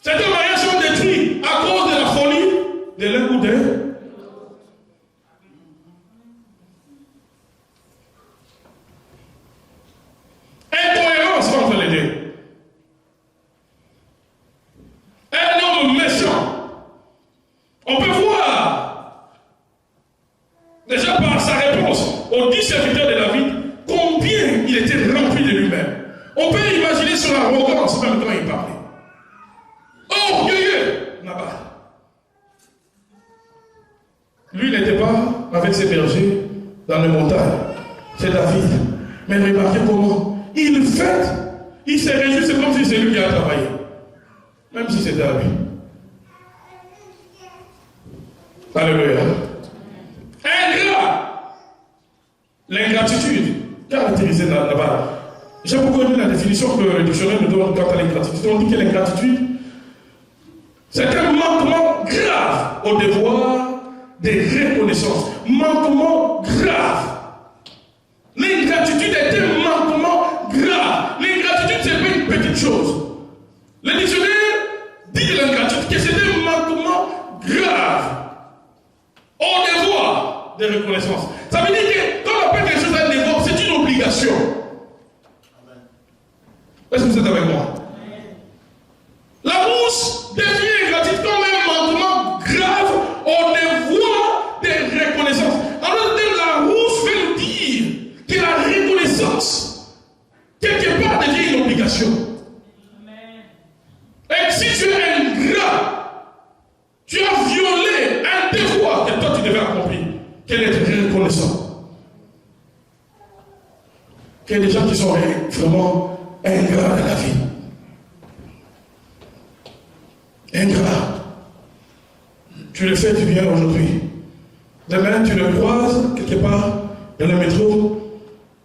Certains mariages sont détruits à cause de la folie de l'un ou de l'autre. Incohérence entre les deux. Un homme méchant. On peut voir, déjà par sa réponse aux 10 serviteurs de David, combien il était rempli de lui-même. On peut imaginer son arrogance même quand il parlait. Orgueilleux, Nabal. lui n'était pas avec ses bergers dans les montagnes. C'est David. Mais remarquez comment il fête, il s'est réjoui, c'est comme si c'est lui qui a travaillé. Même si c'était à lui. Alléluia. Ingrat. L'ingratitude caractérisée là-bas. J'ai beaucoup aimé la définition que le dictionnaire nous donne quant à l'ingratitude. On dit que l'ingratitude, c'est un manquement grave au devoir de reconnaissance. Manquement grave. L'ingratitude est un manquement grave. L'ingratitude, ce n'est pas une petite chose. Le dictionnaire dit de l'ingratitude que c'est un manquement grave au devoir de reconnaissance. Ça veut dire que quand on appelle quelque chose un devoir, c'est une obligation. Est-ce que vous êtes avec moi? La rousse devient ingratitude comme un manquement grave au devoir de reconnaissance. En d'autres termes, la rousse veut nous dire que la reconnaissance, quelque part, devient une obligation. Et si tu es ingrat, tu as violé un devoir que toi tu devais accomplir, qu'elle est reconnaissant. Qu'il y a des gens qui sont vraiment ingrats dans la vie. Ingrat. Tu le fais du bien aujourd'hui. Demain, tu le croises quelque part dans le métro.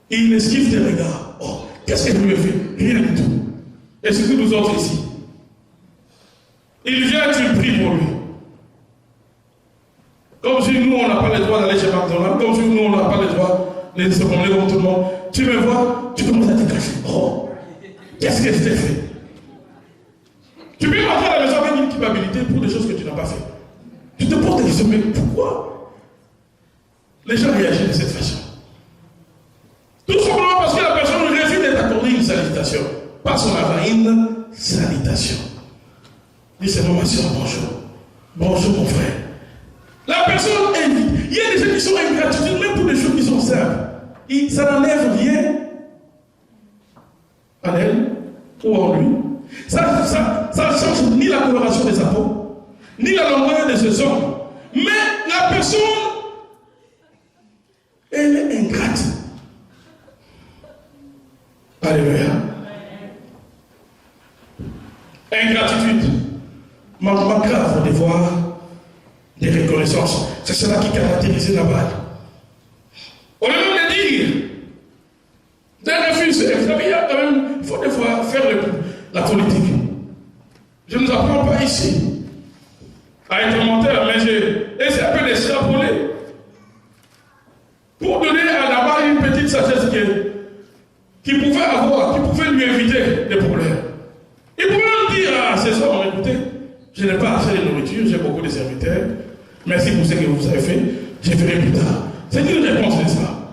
Il esquive tes regards. Oh, qu'est-ce que tu lui fais? Rien du tout. Et surtout nous autres ici. Il vient, tu pries pour lui. Comme si nous, on n'a pas le droit d'aller chez McDonald's. Comme si nous, on n'a pas le droit de se promener comme tout le monde. Tu me vois, tu commences à te cacher. Oh, qu'est-ce que je t'ai fait? Tu peux rentrer à la maison avec une culpabilité pour des choses que tu n'as pas fait. Tu te poses des questions, mais pourquoi les gens réagissent de cette façon? Tout simplement parce que la personne refuse de t'accorder une salutation. Pas son avant, une salutation. Dis seulement ma soeur, bonjour. Bonjour mon frère. La personne invite. Il y a des gens qui sont ingratitudes, même pour des choses qui sont simples. Ça n'enlève rien en elle ou en lui. Ça ne change ni la coloration de sa peau, ni la longueur de ses ongles. Mais la personne, elle est ingrate. Alléluia. Ingratitude. Manquement grave au devoir de reconnaissance. C'est cela qui caractérise Nabal. Au lieu de dire, d'un refus, il faut des fois faire la politique. Je ne nous apprends pas ici à être menteur, mais j'ai essayé un peu d'extrapoler pour donner à Nabal une petite sagesse qui pouvait lui éviter des problèmes. Il pouvait lui dire à ses hommes, écoutez, je n'ai pas assez de nourriture, j'ai beaucoup de serviteurs, merci pour ce que vous avez fait, je ferai plus tard. C'est une réponse de ça.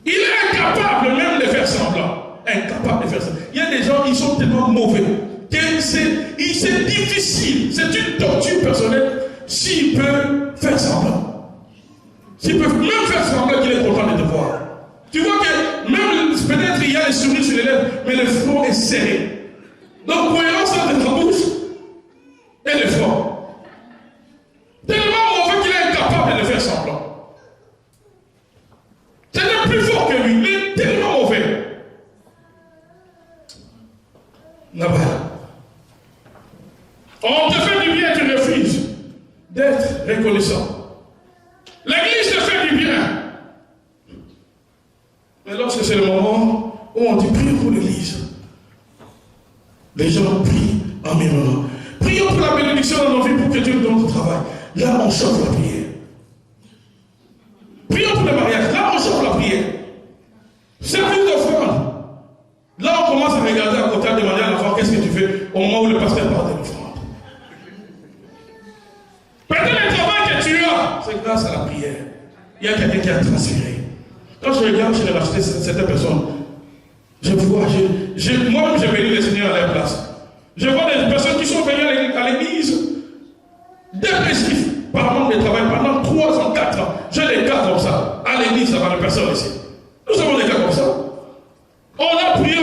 Il est incapable même de faire semblant. Incapable de faire semblant. Il y a des gens, ils sont tellement mauvais que c'est difficile, c'est une torture personnelle s'il peut faire semblant. S'il peut même faire semblant qu'il est content de te voir. Tu vois que même peut-être il y a les sourires sur les lèvres, mais le front est serré. Donc cohérence entre la bouche et le front. Tellement mauvais qu'il est incapable de faire semblant. C'est le plus fort que lui, il est tellement mauvais. Nabal. On te fait du bien, tu refuses d'être reconnaissant. L'église te fait du bien. Mais lorsque c'est le moment où on dit prie pour l'église, les gens prient en murmurant. Prions pour la bénédiction dans nos vies pour que Dieu nous donne du travail. Là, on chauffe la prière. Prions pour le mariage. Là, on chauffe la prière. Service d'offrande. Là, on commence à regarder à côté, à demander à l'enfant qu'est-ce que tu fais au moment où le pasteur parle de l'offrande. Peut-être le travail que tu as, c'est grâce à la prière. Il y a quelqu'un qui a transféré. Quand je regarde chez les rachetés, certaines personnes, je vois, moi-même j'ai béni les Seigneurs à leur place. Je vois des personnes qui sont venues à l'église dépressifs par manque de travail pendant 3 ans, 4 ans. J'ai des cas comme ça. À l'église, ça va de personnes ici. Nous avons des cas comme ça. On a prié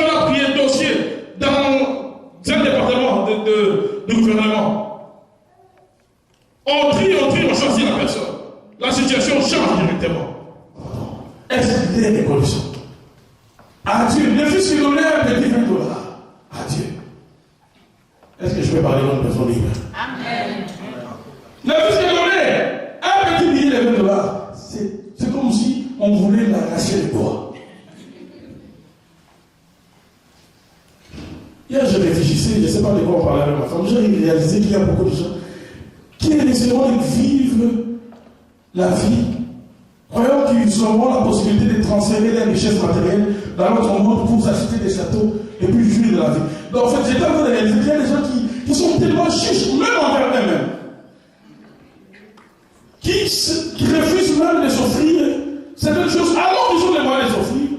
dossier dans un département de gouvernement. On trie, on choisit la personne. la situation change directement. Est-ce qu'il y a des conditions? À Dieu, le fils qui donnait un petit $20 à Dieu. Est-ce que je peux parler d'une personne libre? Amen. Le fils qui donnait un petit billet de $20, c'est comme si on voulait l'arracher le bois. Hier, je réfléchissais, je ne sais pas de quoi on parlait avec ma femme, j'ai réalisé qu'il y a beaucoup de gens qui essaieront de vivre la vie, croyant qu'ils auront la possibilité de transférer les richesses matérielles dans notre monde pour s'acheter des châteaux et puis jouir de la vie. Donc en fait, j'étais en train de réaliser qu'il y a des gens qui sont tellement chiches, même envers eux-mêmes, qui refusent même de s'offrir certaines choses alors qu'ils ont les moyens de s'offrir,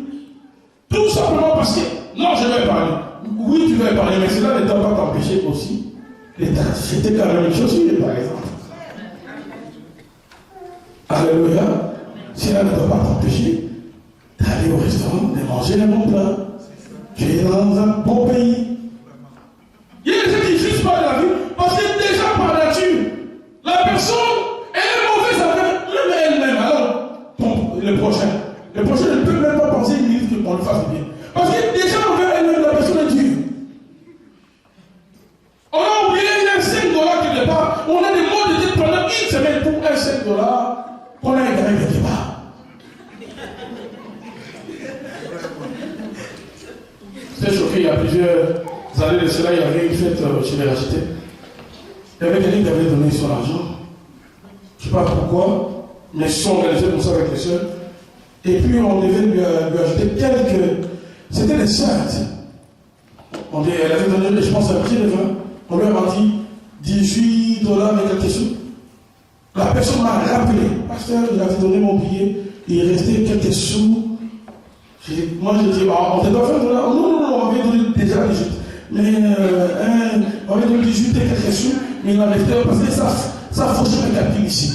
tout simplement parce que, non, je vais parler. Oui, tu vas parler, mais cela ne doit pas t'empêcher aussi de t'acheter quand même une chaussure, par exemple. Alléluia. Cela ne doit pas t'empêcher d'aller au restaurant, de manger un bon plat. Tu es dans un bon pays. Il y a des gens qui ne jugent pas de la vie parce que déjà par nature, la personne, elle est mauvaise avec elle-même. Alors, le prochain ne peut même pas penser une minute qu'on le fasse bien. Parce que déjà envers elle-même, la personne est dure. On a oublié, il y a $5 quelque part. On a des mots de tête pendant une semaine pour un $5 qu'on a égaré quelque part. J'étais choqué, il y a plusieurs années de cela, il y avait une fête chez les rachetés. Il y avait quelqu'un qui avait donné son argent. Je ne sais pas pourquoi, mais ils se sont organisés pour ça avec les soeurs. Et puis on devait lui ajouter quelques. C'était des sœurs. Elle avait donné, je pense, un pied de vin. On lui a dit $18 et quelques sous. La personne m'a rappelé, pasteur, j'avais donné mon billet, il restait quelques sous. Moi j'ai dit, on te doit faire $. Non, on avait donné déjà 18. Mais on avait donné 18 et quelques sous, mais il en restait parce que ça fauche le calcul ici.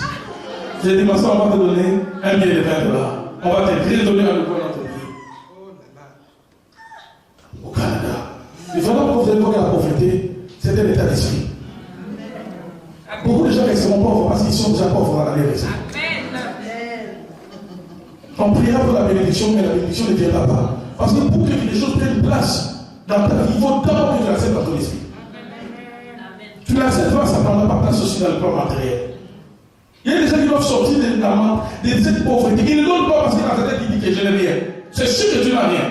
J'ai dit, ma soeur, on va te donner un billet de $20. On va te redonner à nouveau notre billet. Au Canada. Et voilà pour vous dire que la pauvreté, c'était l'état d'esprit. Beaucoup de gens ne seront pauvres parce qu'ils sont déjà pauvres dans la raison. On priera pour la bénédiction, mais la bénédiction ne viendra pas. Parce que pour que les choses prennent place dans ta vie, il faut d'abord que tu l'acceptes dans ton esprit. Tu l'acceptes pas, ça ne prendra pas place aussi dans le plan matériel. Il y a des gens qui doivent sortir de cette pauvreté. Ils ne donnent pas parce que dans ta tête, ils disent que je n'ai rien. C'est sûr que tu n'as rien.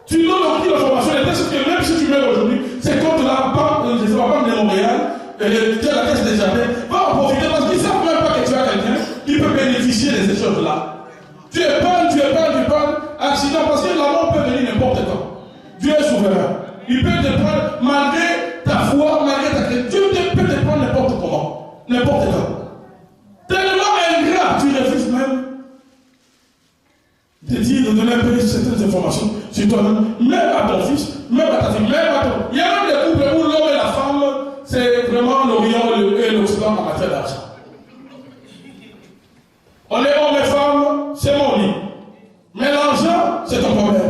Tu donnes aucune information, et peut-être que même si tu meurs aujourd'hui, c'est contre la banque de Montréal, tu as la caisse des jardins, va en profiter parce qu'ils ne savent même pas que tu as quelqu'un qui peut bénéficier de ces choses-là. Tu épargnes, accident, parce que la mort peut venir n'importe quand. Dieu est souverain. Il peut te prendre malgré ta foi, malgré ta chrétienté. Dieu peut te prendre n'importe comment, n'importe quand. Tellement ingrat, tu refuses même de dire, de donner un peu certaines informations sur toi-même, même à ton fils, même à ta fille, même à ton. Il y a même des couples où l'homme et la femme, c'est vraiment l'Orient et l'Occident en matière d'argent. On est homme et femme, c'est mon lit. Mais l'argent, c'est ton problème.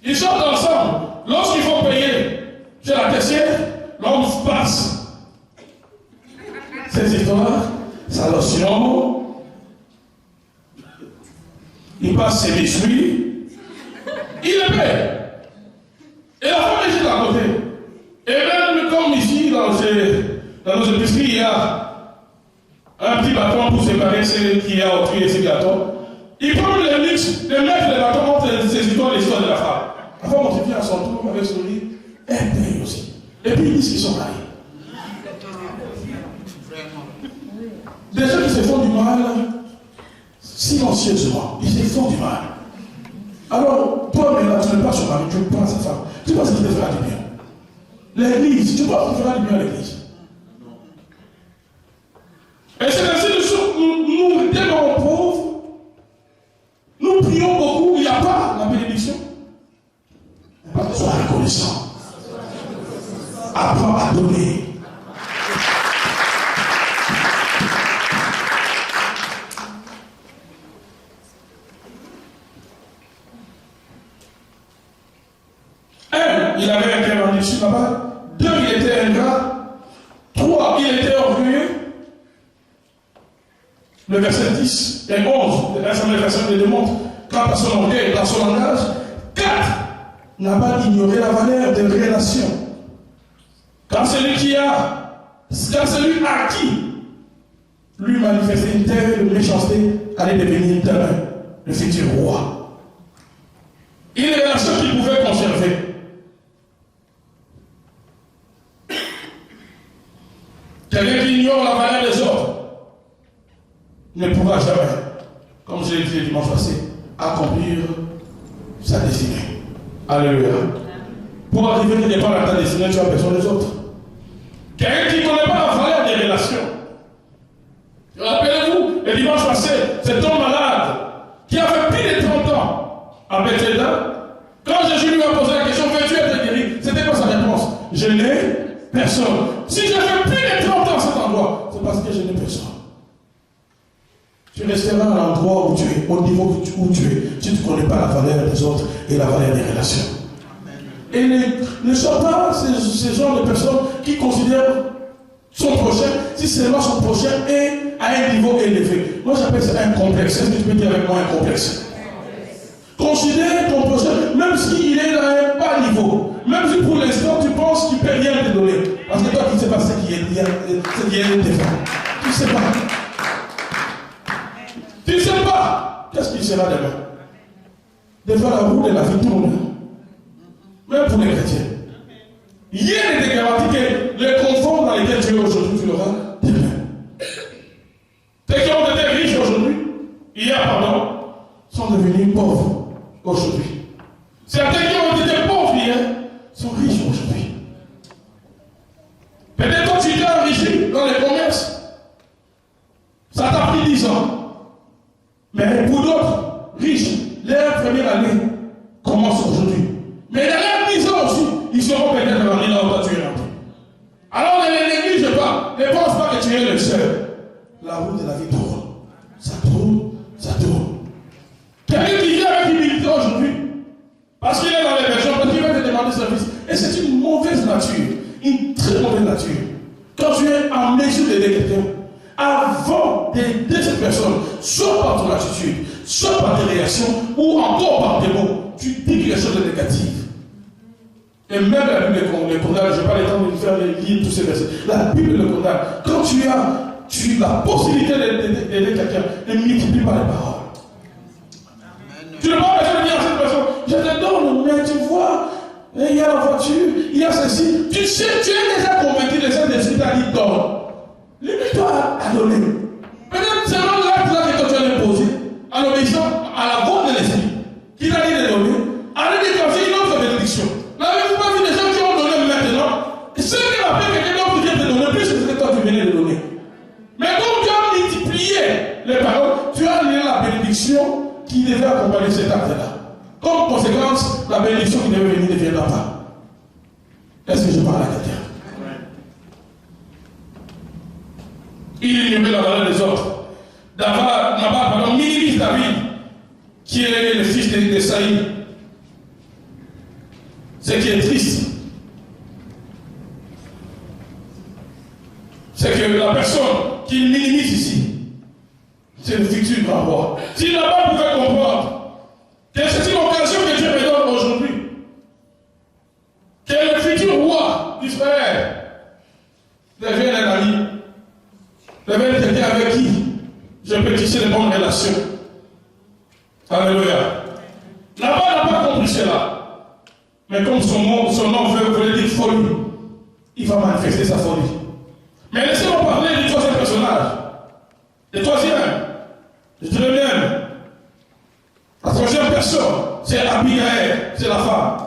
Ils sortent ensemble. Lorsqu'ils vont payer chez la caissière, l'homme passe ses histoires, sa lotion, il passe ses biscuits, il les paie. Et la femme est juste à côté. Et même comme ici, dans nos épiceries, il y a un petit bâton pour séparer ceux qui a autrui et ceux qui a tort. Il prend le luxe de mettre les bâtons entre ces histoires et l'histoire de la femme. La femme multiplie à son tour avec son lit, elle paye aussi. Et puis ils disent qu'ils sont mariés. Des gens qui se font du mal, silencieusement, ils se font du mal. Alors, toi, maintenant, tu ne pas son mari, tu ne pas sa femme. Tu penses qu'il te fera du bien. L'église, tu penses qu'il fera du bien à l'église. Et c'est ainsi de suite, nous, tellement pauvres, nous prions beaucoup, il n'y a pas la bénédiction. Sois reconnaissant. Apprends à donner. Un, il avait un cœur endurci là-bas. Deux, il était ingrat. le verset 10 et 11, le verset le démontre, quant à son orgueil, dans son langage, 4 n'a pas ignoré la valeur des relations. Quand celui à qui lui manifestait une telle méchanceté allait devenir demain le futur roi. Il y a des relations qu'il pouvait conserver. Quelqu'un qui ignore la valeur des autres ne pourra jamais, comme je l'ai dit le dimanche passé, accomplir sa destinée. Alléluia. Pour arriver quelque part à ta destinée, tu as besoin des autres. Quelqu'un qui ne connaît pas la valeur des relations. Rappelez-vous, le dimanche passé, cet homme malade qui avait plus de 30 ans à Bethesda, quand Jésus lui a posé la question, veux-tu être guéri? C'était quoi sa réponse? Je n'ai personne. Si je fais plus de 30 ans à cet endroit, c'est parce que je n'ai personne. Tu resteras à l'endroit où tu es, au niveau où tu es, si tu ne connais pas la valeur des autres et la valeur des relations. Et ne sois pas ces genres de personnes qui considèrent son prochain, si seulement son prochain est à un niveau élevé. Moi j'appelle ça un complexe. Est-ce que tu peux dire avec moi un complexe? Considère ton prochain, même s'il est à un bas niveau, même si pour l'instant tu penses qu'il ne peut rien te donner. Parce que toi tu ne sais pas ce qui est défendu. Tu ne sais pas. Tu ne sais pas qu'est-ce qu'il sera demain. Des fois la roue de la vie tourne. Même pour les chrétiens. Hier il était garanti que le confort dans lequel tu es aujourd'hui, tu l'auras demain. Ceux qui ont été riches aujourd'hui, hier, pardon, sont devenus pauvres aujourd'hui. Certains qui ont été pauvres hier sont riches aujourd'hui. Peut-être quand tu t'es enrichi dans les commerces, ça t'a pris 10 ans. Mais pour d'autres riches, leur première année commence aujourd'hui. Mais dans les 10 ans aussi, ils seront peut-être rendus là où toi tu es rentré. Alors ne les néglige pas. Ne pense pas que tu es le seul. La route de la vie tourne. Ça tourne, ça tourne. Quelqu'un qui vient avec humilité aujourd'hui, parce qu'il est dans les régions, parce qu'il va te demander service. Et c'est une mauvaise nature, une très mauvaise nature. Quand tu es en mesure d'aider quelqu'un, avant d'aider cette personne, soit par ton attitude, soit par tes réactions, ou encore par tes mots, tu dis quelque chose de négatif. Et même la Bible le condamne, je n'ai pas le temps de faire lire tous ces versets. La Bible le condamne. Quand tu as la possibilité d'aider quelqu'un, ne multiplie pas les paroles. Tu ne peux pas besoin de dire à cette personne, je te donne, mais tu vois, il y a la voiture, il y a ceci. Tu sais, tu es déjà convaincu de ça, de ce que tu as dit, donne. Limite-toi à donner. Peut-être c'est l'acte là que tu as imposé, en obéissant à la voix de l'esprit, qui t'a dit de donner, allez déclencher une autre bénédiction. N'avez-vous pas vu des gens qui ont donné maintenant? Et ceux qui ont fait quelqu'un d'autre vient te donner plus que ce que toi tu venais de donner. Mais comme tu as multiplié les paroles, tu as donné la bénédiction qui devait accompagner cet acte-là. Comme conséquence, la bénédiction qui devait venir ne viendra pas. Est-ce que je parle à quelqu'un? Il ignorait la valeur des autres. Nabal minimise David, qui est le fils de Saïd. Ce qui est triste, c'est que la personne qui minimise ici, c'est le futur grand roi. Si Nabal pouvait comprendre que c'est une occasion que Dieu me donne aujourd'hui, que le futur roi d'Israël devienne un ami, devienne quelqu'un avec qui je peux tisser de bonnes relations. Alléluia. Nabal n'a pas compris cela. Mais comme son nom veut dire folie, il va manifester sa folie. Mais laissez-moi parler du troisième personnage. Le troisième, je dirais même, la troisième personne, c'est Abigail, c'est la femme.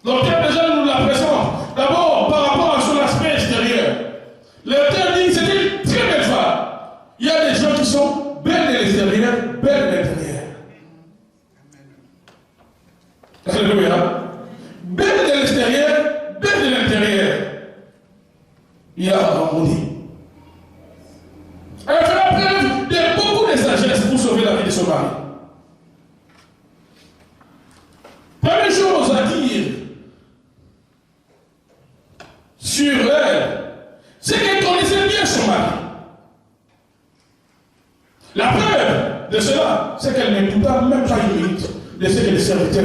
Donc, déjà nous la présente. D'abord, par rapport à son aspect extérieur. Le terme dit que c'était une très belle femme. Il y a des gens qui sont belles de l'extérieur, belles de l'intérieur. Alléluia. Belle de l'extérieur, belle de l'intérieur. Il y a harmonie. Elle fait la preuve de beaucoup de sagesse pour sauver la vie de son mari. Première chose à dire sur elle, c'est qu'elle connaissait bien son mari. La preuve de cela, c'est qu'elle n'écouta même pas une minute de ce que le serviteur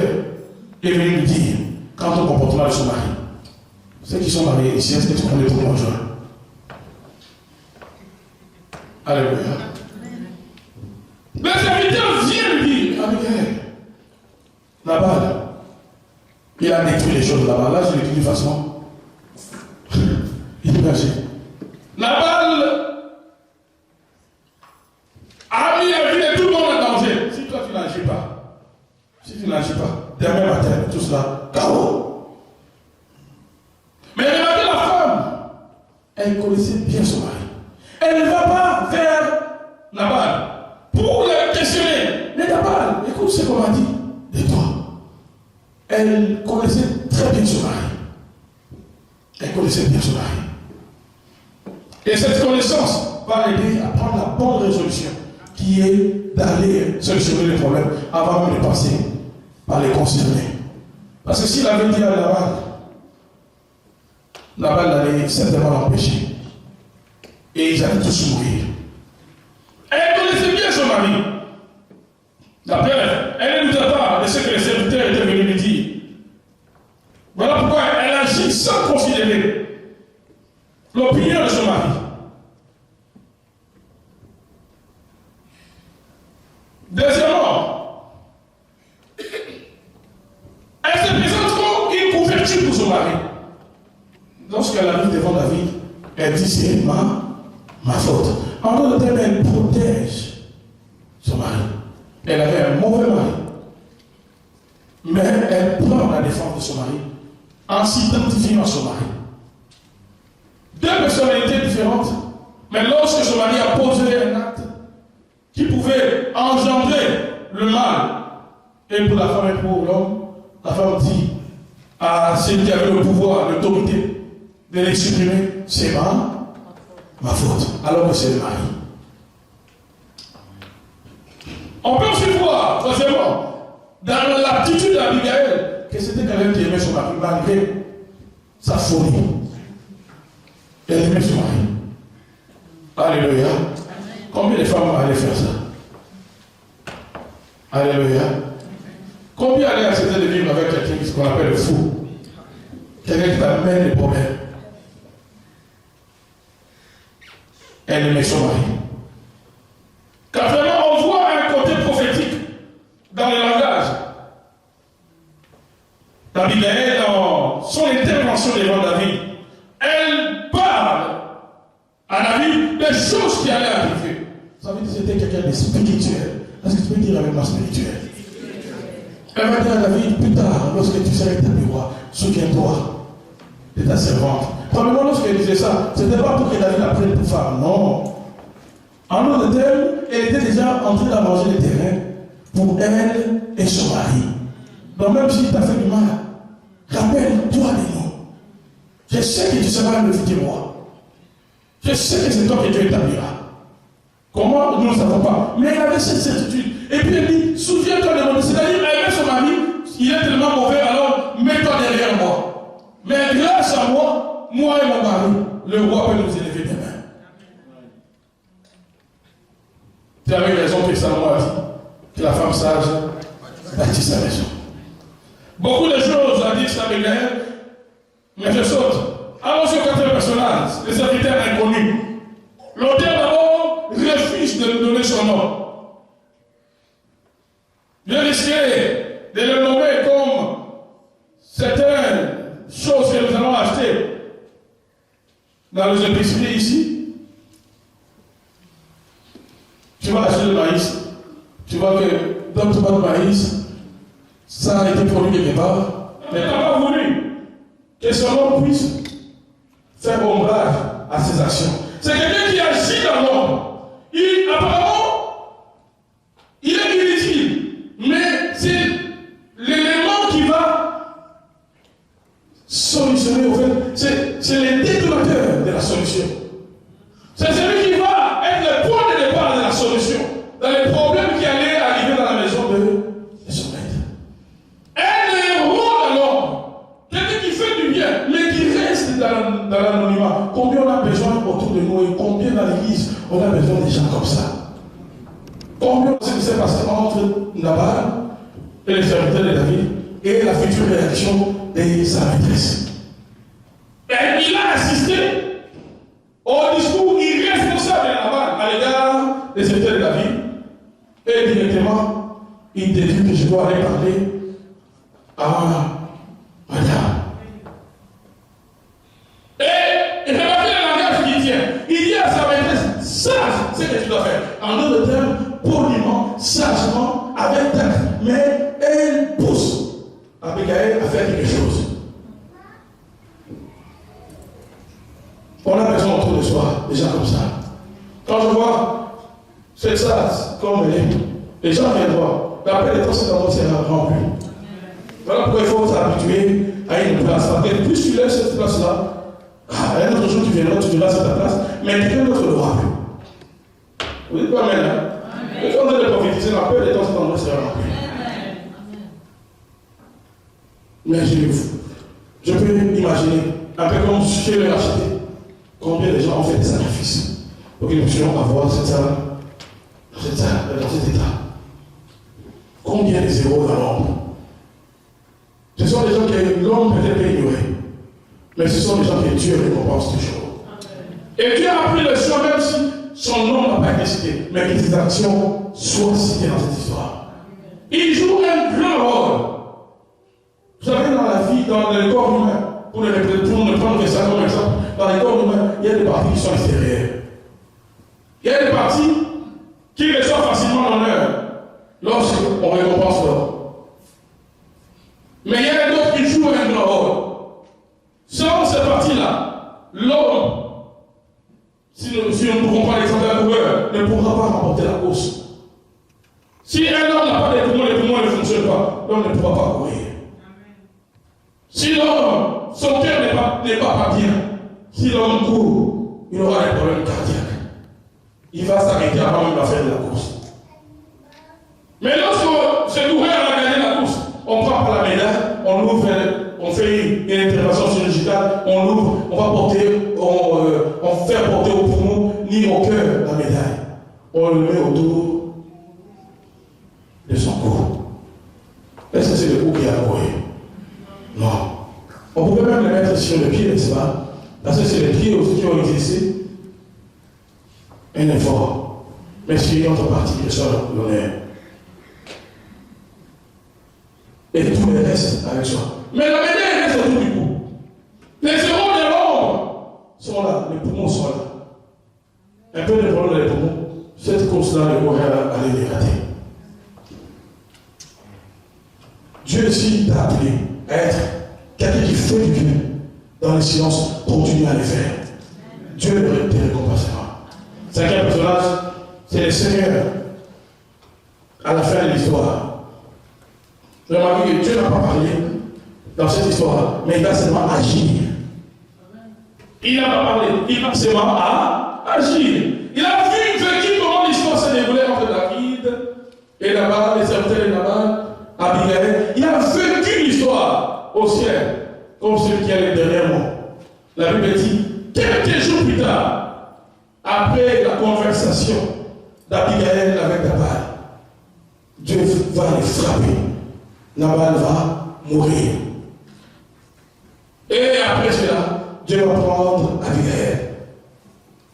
est venu lui dire quant au comportement de son mari. Ceux qui sont mariés ici, est-ce que tu connais ton conjoint? Alléluia. Le serviteur vient lui dire, Abigail, Nabal, il a détruit les choses là-bas. Là, je l'ai dit d'une façon. Il est caché. Nabal a mis la vie de tout le monde en danger. Si toi tu n'agis pas, demain matin, tout cela, chaos. Mais regardez la femme, elle connaissait bien son mari. Elle ne va pas vers Nabal pour le questionner. Mais Nabal, écoute ce qu'on m'a dit de toi. Elle connaissait très bien son mari. Elle connaissait bien son mari. Et cette connaissance va l'aider à prendre la bonne résolution, qui est d'aller solutionner les problèmes avant même de passer par les concernés. Parce que s'il avait dit à Nabal allait certainement l'empêcher. Et ils allaient tous mourir. Elle connaissait bien son mari. D'après, elle ne doutait pas de ce que les serviteurs étaient venus lui dire. Voilà pourquoi elle agit sans considérer l'opinion de son mari. Deuxièmement, elle se présente comme une couverture pour son mari. Lorsqu'elle arrive devant David, elle dit c'est ma faute. En d'autres termes, elle protège son mari. Elle avait un mauvais mari. Mais elle prend la défense de son mari en s'identifiant à son mari. Deux personnalités différentes, mais lorsque son mari a posé un acte qui pouvait engendrer le mal, et pour la femme et pour l'homme, la femme dit à celui qui avait le pouvoir, l'autorité, de les supprimer, c'est ma faute, alors que c'est le mari. On peut aussi voir, troisièmement, dans l'attitude d'Abigail, que c'était quelqu'un qui aimait son mari, malgré sa folie. Elle aimait son mari. Alléluia. Combien de femmes allaient faire ça? Alléluia. Combien allaient accepter de vivre avec quelqu'un qu'on appelle le fou? Quelqu'un qui t'amène des problèmes. Elle aimait son mari. Car vraiment, on voit un côté prophétique dans le langage d'Abigail, dans son intervention devant David. Elle parle à David des choses qui allaient arriver. Ça veut dire que c'était quelqu'un de spirituel. Est-ce que tu peux dire avec moi spirituel? Elle va dire à David, plus tard, lorsque tu seras établi roi, souviens-toi de ta servante. Probablement, lorsqu'elle disait ça, ce n'était pas pour que David la prenne pour femme, non. En d'autres termes, elle était déjà en train d'arranger le terrain pour elle et son mari. Donc même si tu as fait du mal, rappelle-toi de nous. Je sais que tu seras le futur roi. Je sais que c'est toi que tu établiras. Comment? Nous ne savons pas. Mais elle avait cette certitude. Et puis elle dit, souviens-toi de moi. C'est-à-dire, elle aimait son mari, il est tellement mauvais, alors mets-toi derrière moi. Mais grâce à moi, moi et mon mari, le roi peut nous élever demain. Tu avais raison que Salomon a dit que la femme sage bâtit sa maison. Beaucoup de choses à dire ça m'énerve, mais je saute. Allons sur 4 personnages, les serviteurs inconnus. L'auteur d'abord refuse de nous donner son nom. Je risquais de le nommer comme certaines choses que nous allons acheter dans les épiceries ici. Tu vas acheter le maïs, tu vois que dans ton de maïs, ça a été produit quelque part, mais tu n'as pas voulu que son homme puisse faire ombrage à ses actions. C'est quelqu'un qui agit dans l'homme. Apparemment, il est inutile, mais c'est l'élément qui va solutionner, au fait, c'est le détonateur de la solution. C'est celui qui va être le point de départ de la solution dans les problèmes qui allaient arriver dans la maison de son maître. Elle est rôle alors, quelqu'un qui fait du bien, mais qui reste dans l'anonymat. Combien on a besoin autour de nous et combien dans l'église on a besoin des gens comme ça? Combien de ce qui s'est passé entre Nabal et les serviteurs de David et la future réaction de sa maîtresse. Et il a assisté au discours irresponsable de Nabal à l'égard des serviteurs de David. Et directement, il déduit que je dois aller parler à Madame. Et remarquez le langage qu'il tient. Il dit à sa maîtresse, sage, c'est ce que tu dois faire. En d'autres termes, poliment, sagement, avec tact. Mais elle pousse Abigail à faire quelque chose. On a besoin autour de soi, des gens comme ça. Quand je vois cette sage comme elle est, les gens viennent voir. Après les temps, c'est dans c'est rempli. Voilà pourquoi il faut s'habituer à une place. Parce que plus tu lèves cette place-là, un autre jour tu viendras, tu diras c'est ta place, mais quelqu'un d'autre l'aura plus. Vous dites pas amen, hein? Et quand on est prophétisé, la peur des temps, cet endroit sera rempli. Mais je peux imaginer, un peu comme chez le racheté, combien de gens ont fait des sacrifices pour que nous puissions avoir cette salle dans cet état. Combien de zéros dans l'ombre? Ce sont des gens que l'homme peut-être peut ignorer, mais ce sont des gens que Dieu récompense toujours. Et Dieu a pris le choix, même si son nom n'a pas été cité, mais que ses actions soient citées dans cette histoire. Il joue un grand rôle. Vous savez, dans la vie, dans le corps humain, pour ne prendre que ça comme exemple, dans le corps humain, il y a des parties qui sont extérieures. Il y a des parties qui reçoivent facilement l'honneur lorsqu'on récompense l'homme. Mais il y a d'autres qui jouent un grand rôle. Sans ces parties-là, l'homme, si nous ne pouvons pas l'exemple d'un coureur, ne pourra pas remporter la course. Si un homme n'a pas les poumons ne fonctionnent pas, l'homme ne pourra pas courir. Si l'homme, son cœur n'est pas bien, si l'homme court, il aura des problèmes cardiaques. Il va s'arrêter avant même de faire de la course. Mais lorsque ce coureur a gagné la course, on prend par la médaille, on ouvre, on fait une intervention chirurgicale, on ouvre, on va porter, on fait porter au poumon ni au cœur la médaille. On le met autour de son cou. Est-ce que c'est le cou qui a couru? Non. On pouvait même le mettre sur le pied, n'est-ce pas? Parce que c'est les pieds aussi qui ont exercé un effort. Mais c'est une autre partie de ça, l'honneur. Et tout le reste avec soi. Mais la médaille reste autour du cou. Les zéros de l'ombre sont là, les poumons sont là. Un peu de problème dans les poumons, cette course-là, le coureur allait les rater. Dieu aussi t'a appelé à être quelqu'un qui fait du bien dans le silence, continue à le faire. Dieu te récompensera. Cinquième personnage, c'est le Seigneur à la fin de l'histoire. Remarquez que Dieu n'a pas parlé dans cette histoire, mais il va seulement agir. Il n'a pas parlé, il va seulement agir. Il a vécu comment l'histoire s'est déroulée entre David et Nabal, les serviteurs de Nabal, Abigail. Il a vécu l'histoire au ciel, comme celui qui a les derniers mots. La Bible dit, quelques jours plus tard, après la conversation d'Abigail avec Nabal, Dieu va les frapper. Nabal va mourir. Et après cela, Dieu va prendre Abigail.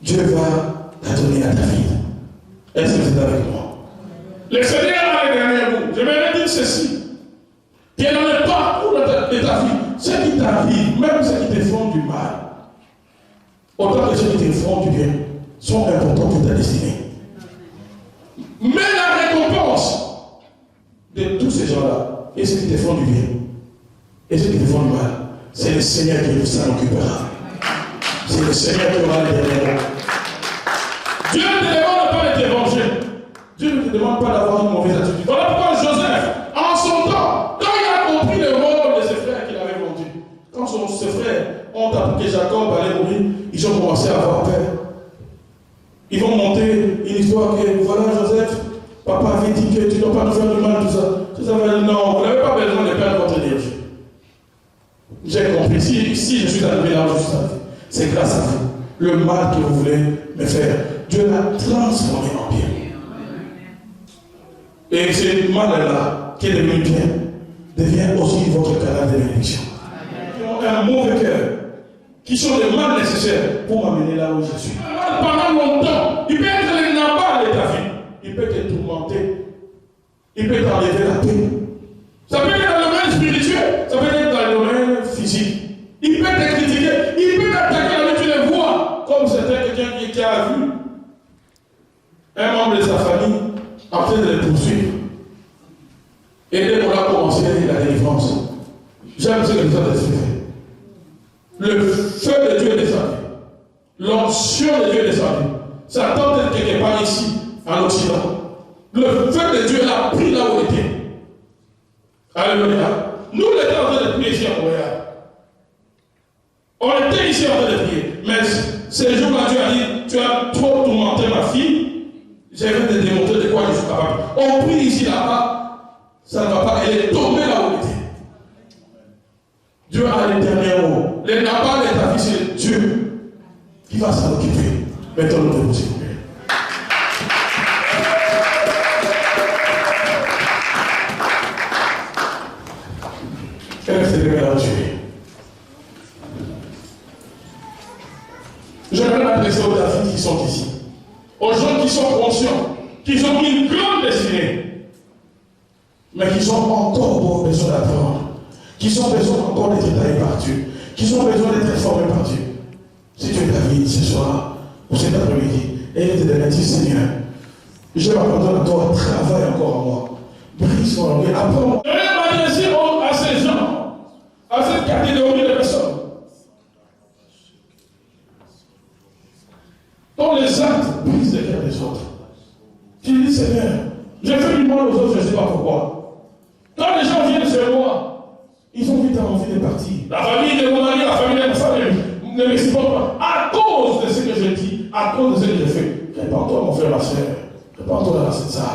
Dieu va la donner à David. Est-ce que vous êtes avec moi? Le Seigneur a les derniers mots. Je vais dire ceci. Qu'il dans le parcours de ta vie, ceux qui t'arrivent, même ceux qui te font du mal, autant que ceux qui te font du bien, sont importants pour ta destinée. Mais la récompense de tous ces gens-là, et ceux qui te font du bien, et ceux qui te font du mal, c'est le Seigneur qui s'en occupera. C'est le Seigneur qui aura les derniers mots. Dieu ne te demande pas de te venger. Dieu ne te demande pas d'avoir une mauvaise attitude. Voilà pourquoi Joseph, en son temps, quand il a compris le rôle de ses frères qu'il avait vendu, quand ses frères ont appris que Jacob allait mourir, ils ont commencé à avoir peur. Ils vont monter une histoire que, voilà Joseph, papa avait dit que tu ne dois pas nous faire du mal, tout ça. Tout ça va dire, non, vous n'avez pas besoin de perdre votre énergie. J'ai compris. Si je suis arrivé là où je suis arrivé, c'est grâce à vous. Le mal que vous voulez me faire, Dieu l'a transformé en bien. Et ce mal-là, qui est devenu bien, devient aussi votre canal de bénédiction. Qui ont un mauvais cœur, qui sont les mal nécessaires pour m'amener là où je suis. Pendant longtemps, il peut être le nabal de ta vie, il peut te tourmenter, il peut t'enlever la paix. Ça peut être dans le domaine spirituel, ça peut être dans le domaine physique. Il peut te critiquer, il peut t'attaquer là où tu le vois, comme c'était quelqu'un qui a vu un membre de sa famille en train de le poursuivre. Et dès qu'on a commencé la délivrance, j'aime ce que nous avons fait. Le feu de Dieu est descendu. L'onction de Dieu est descendue. Ça tente d'être quelque part ici, en Occident. Le feu de Dieu a pris là où il était. Alléluia. Nous, les gens en train de prier ici à Montréal. On était ici en train de prier. Mais ces jours-là, Dieu a dit, tu as trop tourmenté ma fille. Je vais te démontrer de quoi je suis capable. On prie ici, là-bas. Ça ne va pas. Elle est tombée là où elle était. Dieu a le dernier mot. Les nabals de ta vie, c'est Dieu qui va s'en occuper. Mettons-nous debout, s'il vous plaît. Restez là, Dieu. J'aimerais m'adresser aux David qui sont ici. Aux gens qui sont conscients, qui ont une grande destinée, mais qui ont encore besoin d'apprendre, qui ont besoin encore d'être taillés par Dieu, qui ont besoin d'être formés par Dieu. Si tu es David ce soir ou cet après-midi, et il te dit, Seigneur, je m'abandonne à toi, travaille encore en moi. Brise mon langue, apprends. Je vais m'adresser à ces gens, à cette catégorie de personnes, dont les actes brisent les cœurs des autres. Tu dis, Seigneur, j'ai fait du mal aux autres, je ne sais pas pourquoi. Quand les gens viennent chez moi, ils ont vite envie de partir. La famille de mon mari, la famille de ma femme ne me supporte pas. À cause de ce que je dis, à cause de ce que je fais. Répands-toi, mon frère, ma soeur. Répands-toi dans cette salle.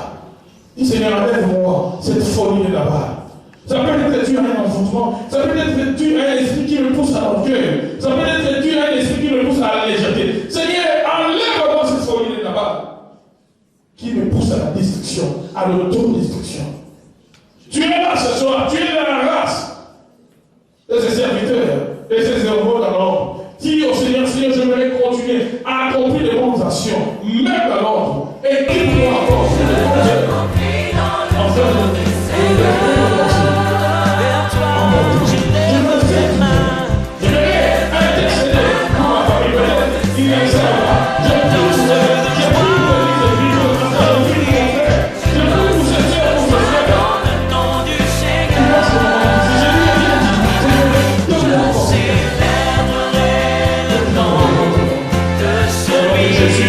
Dis, Seigneur, enlève-moi cette folie de là-bas. Ça peut être dû à un envoûtement. Ça peut être dû à un esprit qui me pousse à l'orgueil. Ça peut être dû à un esprit qui me pousse à la légèreté. Seigneur, enlève-moi cette folie de là-bas qui me pousse à la destruction, à l'autodestruction. Tu es là ce soir, tu es dans la race de ces serviteurs et ces héros dans l'ordre. Dis au Seigneur, Seigneur, je vais continuer à accomplir les bonnes actions, même dans l'ordre. Et dis-moi encore, Je